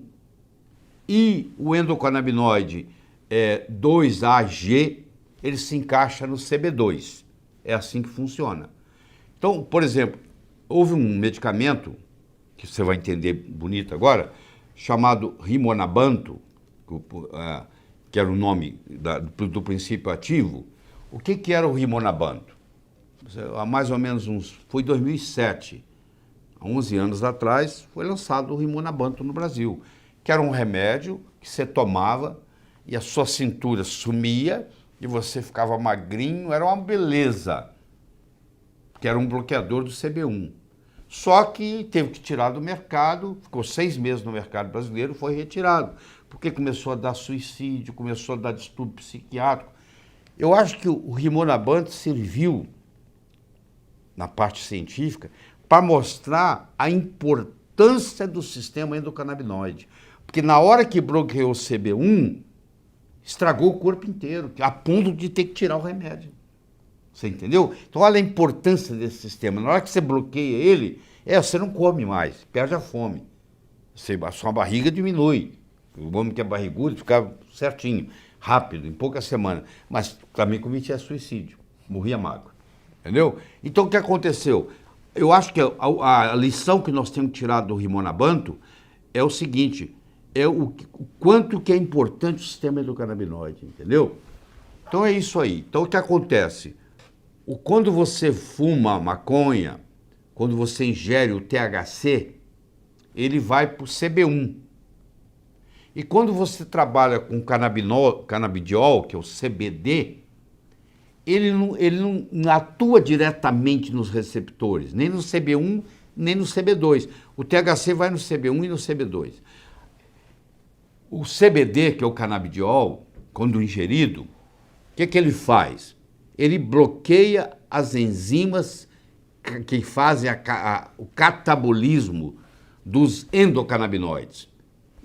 E o endocannabinoide 2-AG, ele se encaixa no CB2. É assim que funciona. Então, por exemplo, houve um medicamento, que você vai entender bonito agora, chamado Rimonabanto, que era o nome do princípio ativo. O que era o Rimonabanto? Há mais ou menos foi 2007, há 11 anos atrás, foi lançado o Rimonabanto no Brasil, que era um remédio que você tomava e a sua cintura sumia e você ficava magrinho, era uma beleza, que era um bloqueador do CB1. Só que teve que tirar do mercado, ficou 6 meses no mercado brasileiro, foi retirado, porque começou a dar suicídio, começou a dar distúrbio psiquiátrico. Eu acho que o Rimonabanto serviu, na parte científica, para mostrar a importância do sistema endocannabinoide. Porque na hora que bloqueou o CB1, estragou o corpo inteiro, a ponto de ter que tirar o remédio. Você entendeu? Então olha a importância desse sistema. Na hora que você bloqueia ele, você não come mais, perde a fome. A sua barriga diminui. O homem que é barrigudo fica certinho, rápido, em poucas semanas. Mas também cometia suicídio, morria magro. Entendeu? Então o que aconteceu? Eu acho que a lição que nós temos tirado do Rimonabanto é o seguinte, é o quanto que é importante o sistema endocannabinoide, entendeu? Então é isso aí. Então o que acontece? Quando você fuma maconha, quando você ingere o THC, ele vai para o CB1. E quando você trabalha com canabidiol, que é o CBD, ele não atua diretamente nos receptores, nem no CB1, nem no CB2. O THC vai no CB1 e no CB2. O CBD, que é o canabidiol, quando ingerido, o que ele faz? Ele bloqueia as enzimas que fazem o catabolismo dos endocannabinoides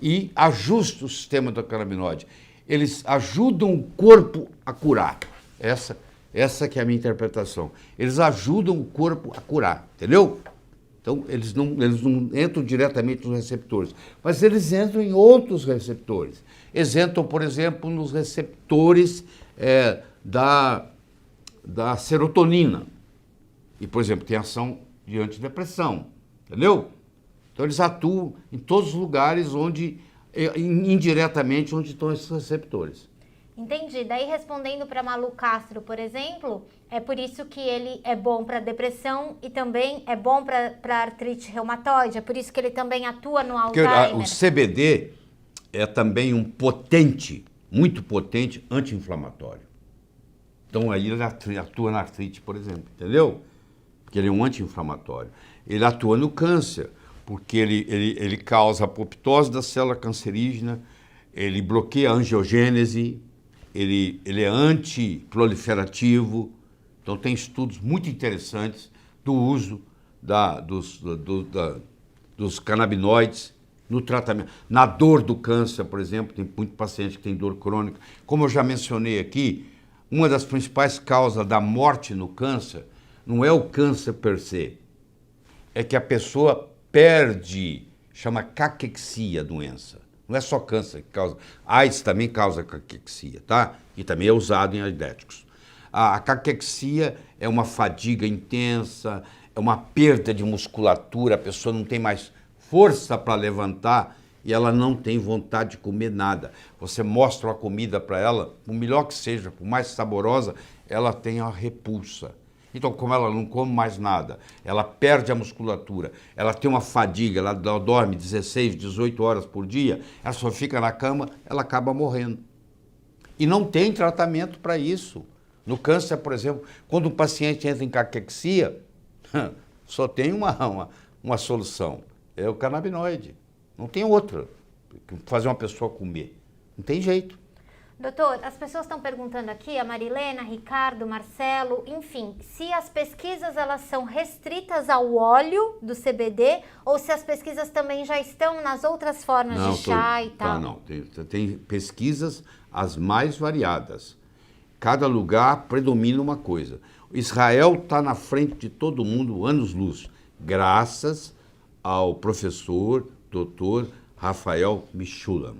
e ajusta o sistema endocannabinoide. Eles ajudam o corpo a curar. Essa que é a minha interpretação. Eles ajudam o corpo a curar, entendeu? Então, eles não entram diretamente nos receptores, mas eles entram em outros receptores. Eles entram, por exemplo, nos receptores da serotonina. E, por exemplo, tem ação de antidepressão, entendeu? Então, eles atuam em todos os lugares onde, indiretamente, onde estão esses receptores. Entendi. Daí, respondendo para Malu Castro, por exemplo, é por isso que ele é bom para depressão e também é bom para artrite reumatoide, é por isso que ele também atua no Alzheimer. O CBD é também um potente, muito potente, anti-inflamatório. Então, aí ele atua na artrite, por exemplo, entendeu? Porque ele é um anti-inflamatório. Ele atua no câncer, porque ele causa apoptose da célula cancerígena, ele bloqueia a angiogênese, ele é antiproliferativo. Então, tem estudos muito interessantes do uso dos canabinoides no tratamento. Na dor do câncer, por exemplo, tem muito paciente que tem dor crônica. Como eu já mencionei aqui, uma das principais causas da morte no câncer não é o câncer per se, é que a pessoa perde, chama caquexia a doença. Não é só câncer que causa. AIDS também causa caquexia, tá? E também é usado em aidéticos. A caquexia é uma fadiga intensa, é uma perda de musculatura, a pessoa não tem mais força para levantar e ela não tem vontade de comer nada. Você mostra a comida para ela, por melhor que seja, por mais saborosa, ela tem a repulsa. Então, como ela não come mais nada, ela perde a musculatura, ela tem uma fadiga, ela dorme 16, 18 horas por dia, ela só fica na cama, ela acaba morrendo. E não tem tratamento para isso. No câncer, por exemplo, quando um paciente entra em caquexia, só tem uma solução, é o canabinoide. Não tem outra, fazer uma pessoa comer. Não tem jeito. Doutor, as pessoas estão perguntando aqui, a Marilena, Ricardo, Marcelo, enfim, se as pesquisas elas são restritas ao óleo do CBD ou se as pesquisas também já estão nas outras formas de chá e tal. Não, tem pesquisas as mais variadas. Cada lugar predomina uma coisa. Israel está na frente de todo mundo, anos-luz, graças ao professor, doutor Rafael Mishulam,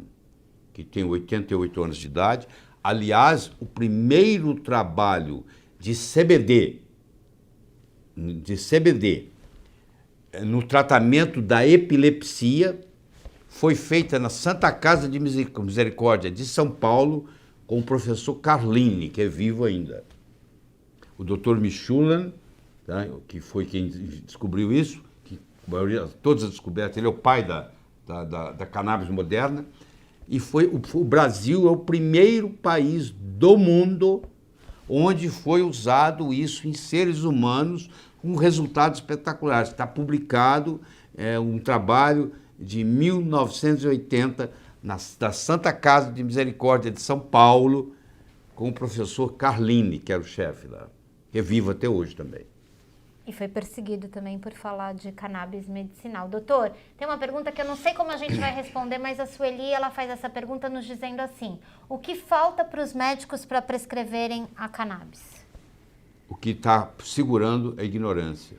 que tem 88 anos de idade. Aliás, o primeiro trabalho de CBD no tratamento da epilepsia foi feita na Santa Casa de Misericórdia de São Paulo com o professor Carlini, que é vivo ainda. O doutor Mishulam, tá, que foi quem descobriu isso, que todas as descobertas, ele é o pai da cannabis moderna. E o Brasil é o primeiro país do mundo onde foi usado isso em seres humanos com resultados espetaculares. Está publicado um trabalho de 1980 da Santa Casa de Misericórdia de São Paulo com o professor Carlini, que era o chefe lá, que é vivo até hoje também. E foi perseguido também por falar de cannabis medicinal. Doutor, tem uma pergunta que eu não sei como a gente vai responder, mas a Sueli, ela faz essa pergunta nos dizendo assim: o que falta para os médicos para prescreverem a cannabis? O que está segurando é a ignorância.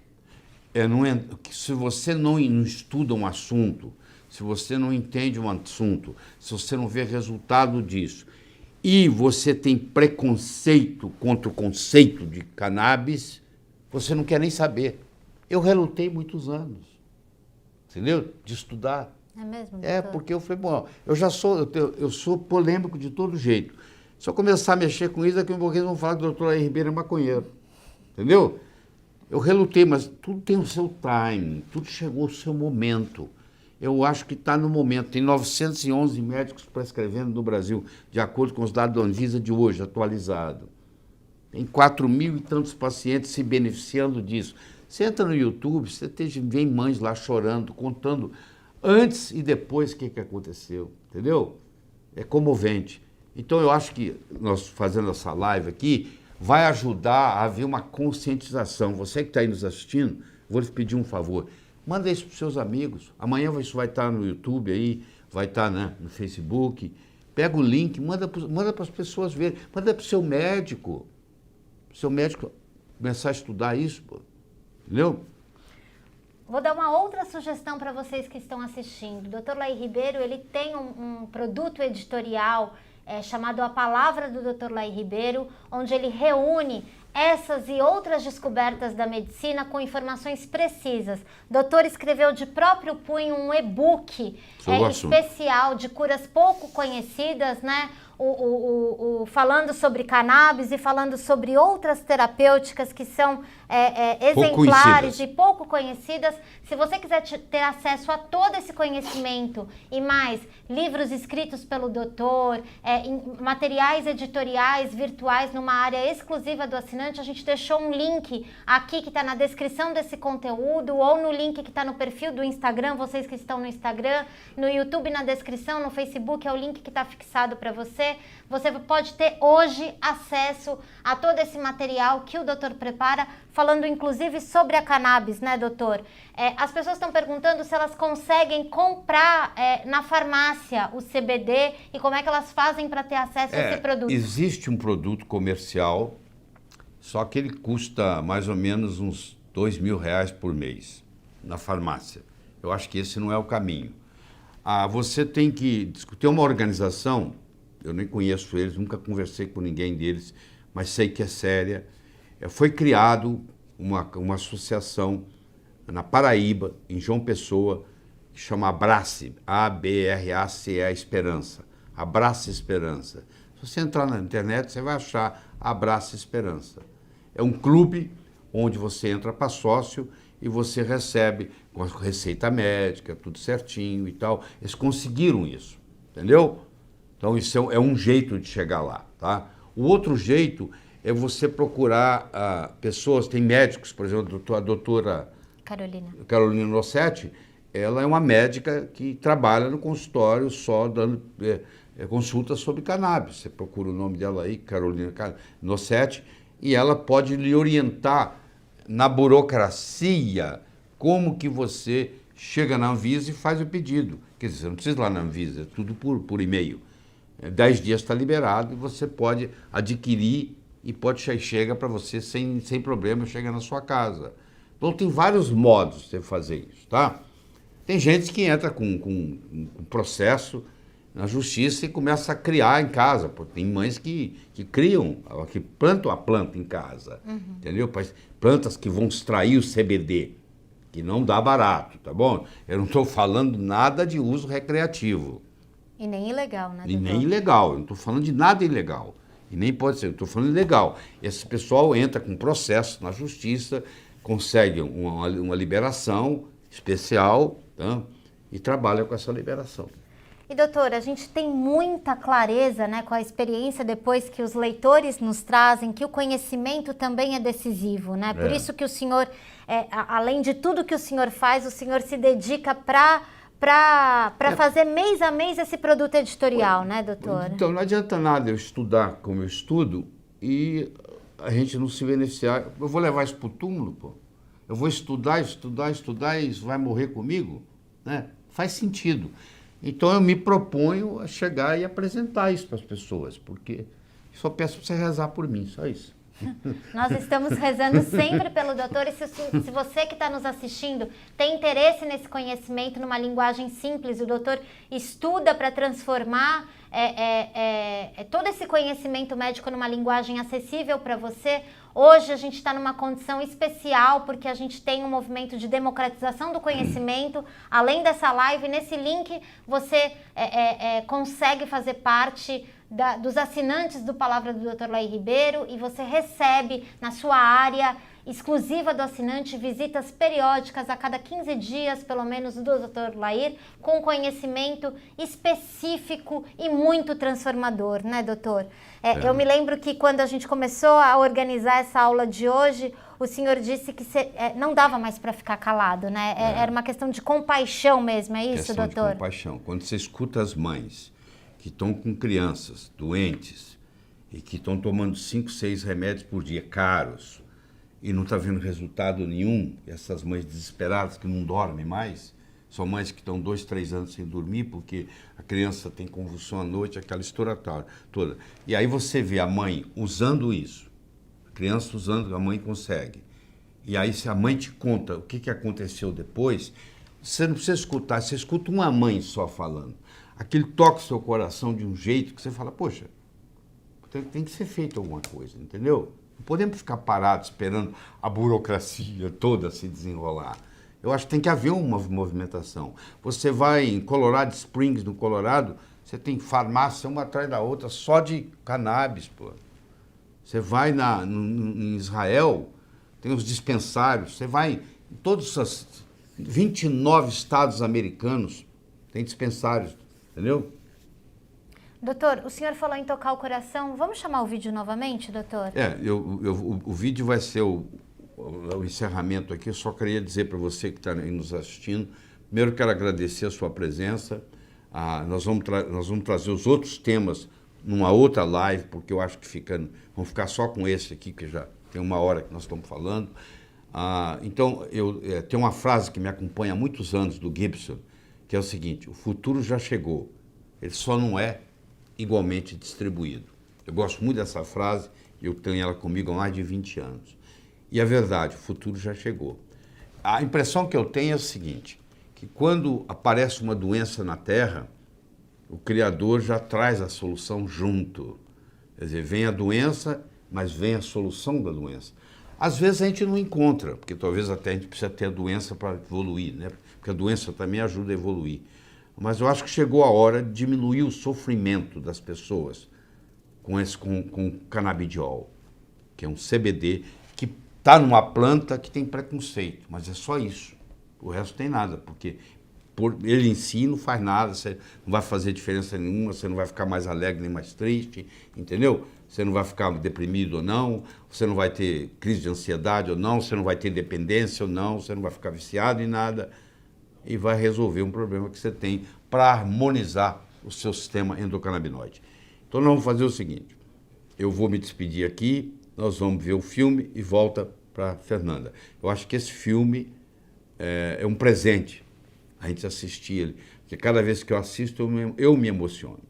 Se você não estuda um assunto, se você não entende um assunto, se você não vê resultado disso, e você tem preconceito contra o conceito de cannabis, você não quer nem saber. Eu relutei muitos anos, entendeu? De estudar. É mesmo, doutor? É, porque eu falei, bom, eu sou polêmico de todo jeito. Se eu começar a mexer com isso, daqui a um pouquinho eles vão falar que o doutor Laí Ribeiro é maconheiro. Entendeu? Eu relutei, mas tudo tem o seu time, tudo chegou ao seu momento. Eu acho que está no momento. Tem 911 médicos prescrevendo no Brasil, de acordo com os dados da Anvisa de hoje, atualizado. Tem 4.000 e tantos pacientes se beneficiando disso. Você entra no YouTube, você vê mães lá chorando, contando antes e depois o que aconteceu, entendeu? É comovente. Então eu acho que nós fazendo essa live aqui vai ajudar a haver uma conscientização. Você que está aí nos assistindo, vou lhe pedir um favor. Manda isso para os seus amigos. Amanhã isso vai estar no YouTube aí, vai estar, né, no Facebook. Pega o link, manda para as pessoas verem. Manda para o seu médico. Seu médico começar a estudar isso, pô. Entendeu? Vou dar uma outra sugestão para vocês que estão assistindo. O Dr. Laí Ribeiro, ele tem um produto editorial chamado A Palavra do Dr. Laí Ribeiro, onde ele reúne essas e outras descobertas da medicina com informações precisas. O doutor escreveu de próprio punho um e-book especial de curas pouco conhecidas, né? Falando sobre cannabis e falando sobre outras terapêuticas que são exemplares e pouco conhecidas. Se você quiser ter acesso a todo esse conhecimento e mais livros escritos pelo doutor, materiais editoriais virtuais numa área exclusiva do assinante, a gente deixou um link aqui que está na descrição desse conteúdo ou no link que está no perfil do Instagram, vocês que estão no Instagram, no YouTube na descrição, no Facebook é o link que está fixado para você. Você pode ter hoje acesso a todo esse material que o doutor prepara, falando inclusive sobre a cannabis, né, doutor? As pessoas estão perguntando se elas conseguem comprar na farmácia o CBD e como é que elas fazem para ter acesso a esse produto. Existe um produto comercial, só que ele custa mais ou menos uns R$2.000 por mês na farmácia. Eu acho que esse não é o caminho. Você tem que discutir uma organização. Eu nem conheço eles, nunca conversei com ninguém deles, mas sei que é séria. Foi criado uma associação na Paraíba, em João Pessoa, que chama Abrace, A-B-R-A-C-E, Esperança. Abrace Esperança. Se você entrar na internet, você vai achar Abrace Esperança. É um clube onde você entra para sócio e você recebe com a receita médica, tudo certinho e tal. Eles conseguiram isso, entendeu? Então, isso é um jeito de chegar lá, tá? O outro jeito é você procurar pessoas, tem médicos, por exemplo, a doutora Carolina Rossetti, ela é uma médica que trabalha no consultório só dando consultas sobre cannabis. Você procura o nome dela aí, Carolina Rossetti, e ela pode lhe orientar na burocracia como que você chega na Anvisa e faz o pedido. Quer dizer, você não precisa ir lá na Anvisa, é tudo por e-mail. 10 dias está liberado e você pode adquirir e chega para você sem problema, chega na sua casa. Então tem vários modos de você fazer isso, tá? Tem gente que entra com um processo na justiça e começa a criar em casa. Porque tem mães que criam, que plantam a planta em casa, entendeu? Plantas que vão extrair o CBD, que não dá barato, tá bom? Eu não estou falando nada de uso recreativo. E nem ilegal, né, doutor? E nem ilegal, eu não estou falando de nada ilegal. E nem pode ser, eu estou falando ilegal. Esse pessoal entra com processo na justiça, consegue uma liberação especial, tá? E trabalha com essa liberação. E doutor, a gente tem muita clareza, né, com a experiência depois que os leitores nos trazem, que o conhecimento também é decisivo, né? Por isso que o senhor, além de tudo que o senhor faz, o senhor se dedica para fazer mês a mês esse produto editorial, né, doutor? Então, não adianta nada eu estudar como eu estudo e a gente não se beneficiar. Eu vou levar isso para o túmulo, pô. Eu vou estudar e isso vai morrer comigo? Né? Faz sentido. Então eu me proponho a chegar e apresentar isso para as pessoas, porque só peço para você rezar por mim, só isso. Nós estamos rezando sempre pelo doutor e se você que está nos assistindo tem interesse nesse conhecimento, numa linguagem simples, o doutor estuda para transformar todo esse conhecimento médico numa linguagem acessível para você. Hoje a gente está numa condição especial porque a gente tem um movimento de democratização do conhecimento. Além dessa live, nesse link você consegue fazer parte dos assinantes do Palavra do Dr. Lair Ribeiro e você recebe na sua área exclusiva do assinante visitas periódicas a cada 15 dias, pelo menos, do Dr. Lair, com conhecimento específico e muito transformador, né, doutor? Eu me lembro que quando a gente começou a organizar essa aula de hoje, o senhor disse que não dava mais para ficar calado, né? Era uma questão de compaixão mesmo, é isso, doutor? Questão de compaixão. Quando você escuta as mães que estão com crianças doentes e que estão tomando 5, 6 remédios por dia, caros, e não está vendo resultado nenhum, e essas mães desesperadas que não dormem mais, são mães que estão 2, 3 anos sem dormir porque a criança tem convulsão à noite, aquela história toda. E aí você vê a mãe usando isso, a criança usando, a mãe consegue. E aí se a mãe te conta o que aconteceu depois, você não precisa escutar, você escuta uma mãe só falando. Aquilo toca o seu coração de um jeito que você fala, poxa, tem que ser feito alguma coisa, entendeu? Não podemos ficar parados esperando a burocracia toda se desenrolar. Eu acho que tem que haver uma movimentação. Você vai em Colorado Springs, no Colorado, você tem farmácia uma atrás da outra só de cannabis, pô. Você vai em Israel, tem os dispensários. Você vai em todos os 29 estados americanos, tem dispensários, entendeu? Doutor, o senhor falou em tocar o coração. Vamos chamar o vídeo novamente, doutor? O vídeo vai ser o encerramento aqui. Eu só queria dizer para você que está aí nos assistindo, primeiro quero agradecer a sua presença. Nós vamos trazer os outros temas numa outra live, porque eu acho que vamos ficar só com esse aqui, que já tem 1 hora que nós estamos falando. Então, tem uma frase que me acompanha há muitos anos do Gibson, que é o seguinte: o futuro já chegou, ele só não é igualmente distribuído. Eu gosto muito dessa frase, eu tenho ela comigo há mais de 20 anos. E é verdade, o futuro já chegou. A impressão que eu tenho é o seguinte, que quando aparece uma doença na Terra, o Criador já traz a solução junto. Quer dizer, vem a doença, mas vem a solução da doença. Às vezes a gente não encontra, porque talvez até a gente precisa ter a doença para evoluir, né? Porque a doença também ajuda a evoluir. Mas eu acho que chegou a hora de diminuir o sofrimento das pessoas com canabidiol, que é um CBD, que está numa planta que tem preconceito, mas é só isso. O resto tem nada, porque ele em si não faz nada, você não vai fazer diferença nenhuma, você não vai ficar mais alegre nem mais triste, entendeu? Você não vai ficar deprimido ou não, você não vai ter crise de ansiedade ou não, você não vai ter dependência ou não, você não vai ficar viciado em nada. E vai resolver um problema que você tem para harmonizar o seu sistema endocannabinoide. Então nós vamos fazer o seguinte, eu vou me despedir aqui, nós vamos ver o filme e volta para Fernanda. Eu acho que esse filme é um presente, a gente assistir ele, porque cada vez que eu assisto eu me emociono,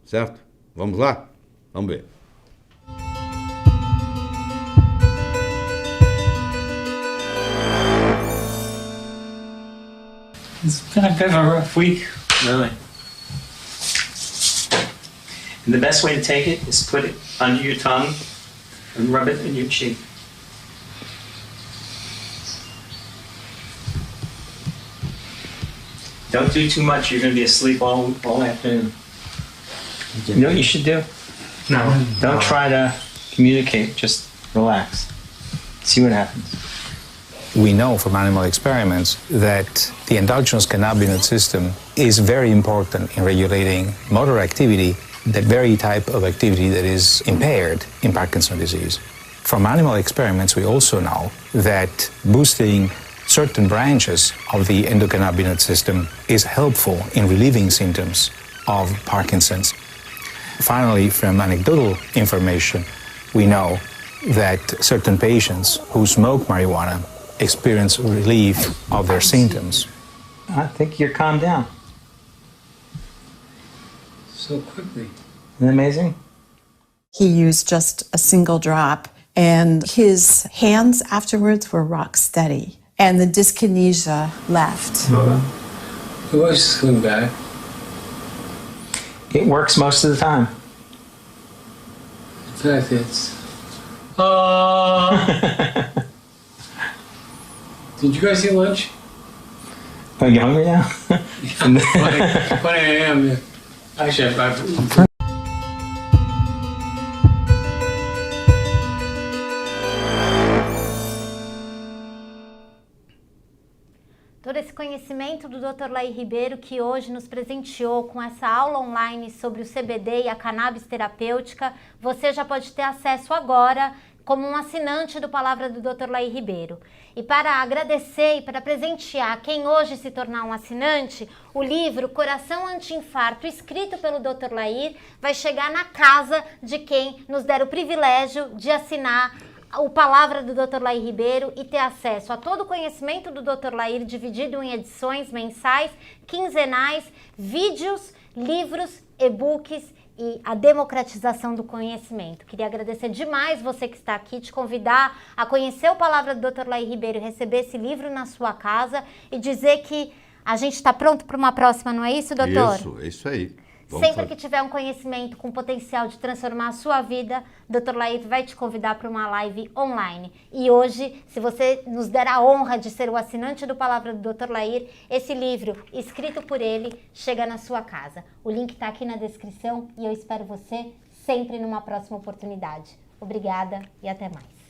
certo? Vamos lá? Vamos ver. It's been a bit of a rough week, really. And the best way to take it is put it under your tongue and rub it in your cheek. Don't do too much, you're going to be asleep all afternoon. You know what you should do? No. Don't try to communicate, just relax. See what happens. We know from animal experiments that the endogenous cannabinoid system is very important in regulating motor activity, that very type of activity that is impaired in Parkinson's disease. From animal experiments, we also know that boosting certain branches of the endocannabinoid system is helpful in relieving symptoms of Parkinson's. Finally, from anecdotal information, we know that certain patients who smoke marijuana experience relief of their symptoms. I think you're calmed down. So quickly. Isn't that amazing? He used just a single drop, and his hands afterwards were rock steady, and the dyskinesia left. The voice is coming back. It works most of the time. In fact, it's. Did you guys eat lunch? Are you hungry now? But I am. Yeah. Actually, I've Todo esse conhecimento do Dr. Laí Ribeiro, que hoje nos presenteou com essa aula online sobre o CBD e a cannabis terapêutica, você já pode ter acesso agora como um assinante do Palavra do Dr. Laí Ribeiro. E para agradecer e para presentear quem hoje se tornar um assinante, o livro Coração Anti-Infarto, escrito pelo Dr. Laí, vai chegar na casa de quem nos der o privilégio de assinar o Palavra do Dr. Laí Ribeiro e ter acesso a todo o conhecimento do Dr. Laí, dividido em edições mensais, quinzenais, vídeos, livros, e-books e a democratização do conhecimento. Queria agradecer demais você que está aqui, te convidar a conhecer o Palavra do Dr. Laí Ribeiro, receber esse livro na sua casa e dizer que a gente está pronto para uma próxima, não é isso, doutor? Isso, é isso aí. Sempre que tiver um conhecimento com potencial de transformar a sua vida, Dr. Laí vai te convidar para uma live online. E hoje, se você nos der a honra de ser o assinante do Palavra do Dr. Laí, esse livro, escrito por ele, chega na sua casa. O link está aqui na descrição e eu espero você sempre numa próxima oportunidade. Obrigada e até mais.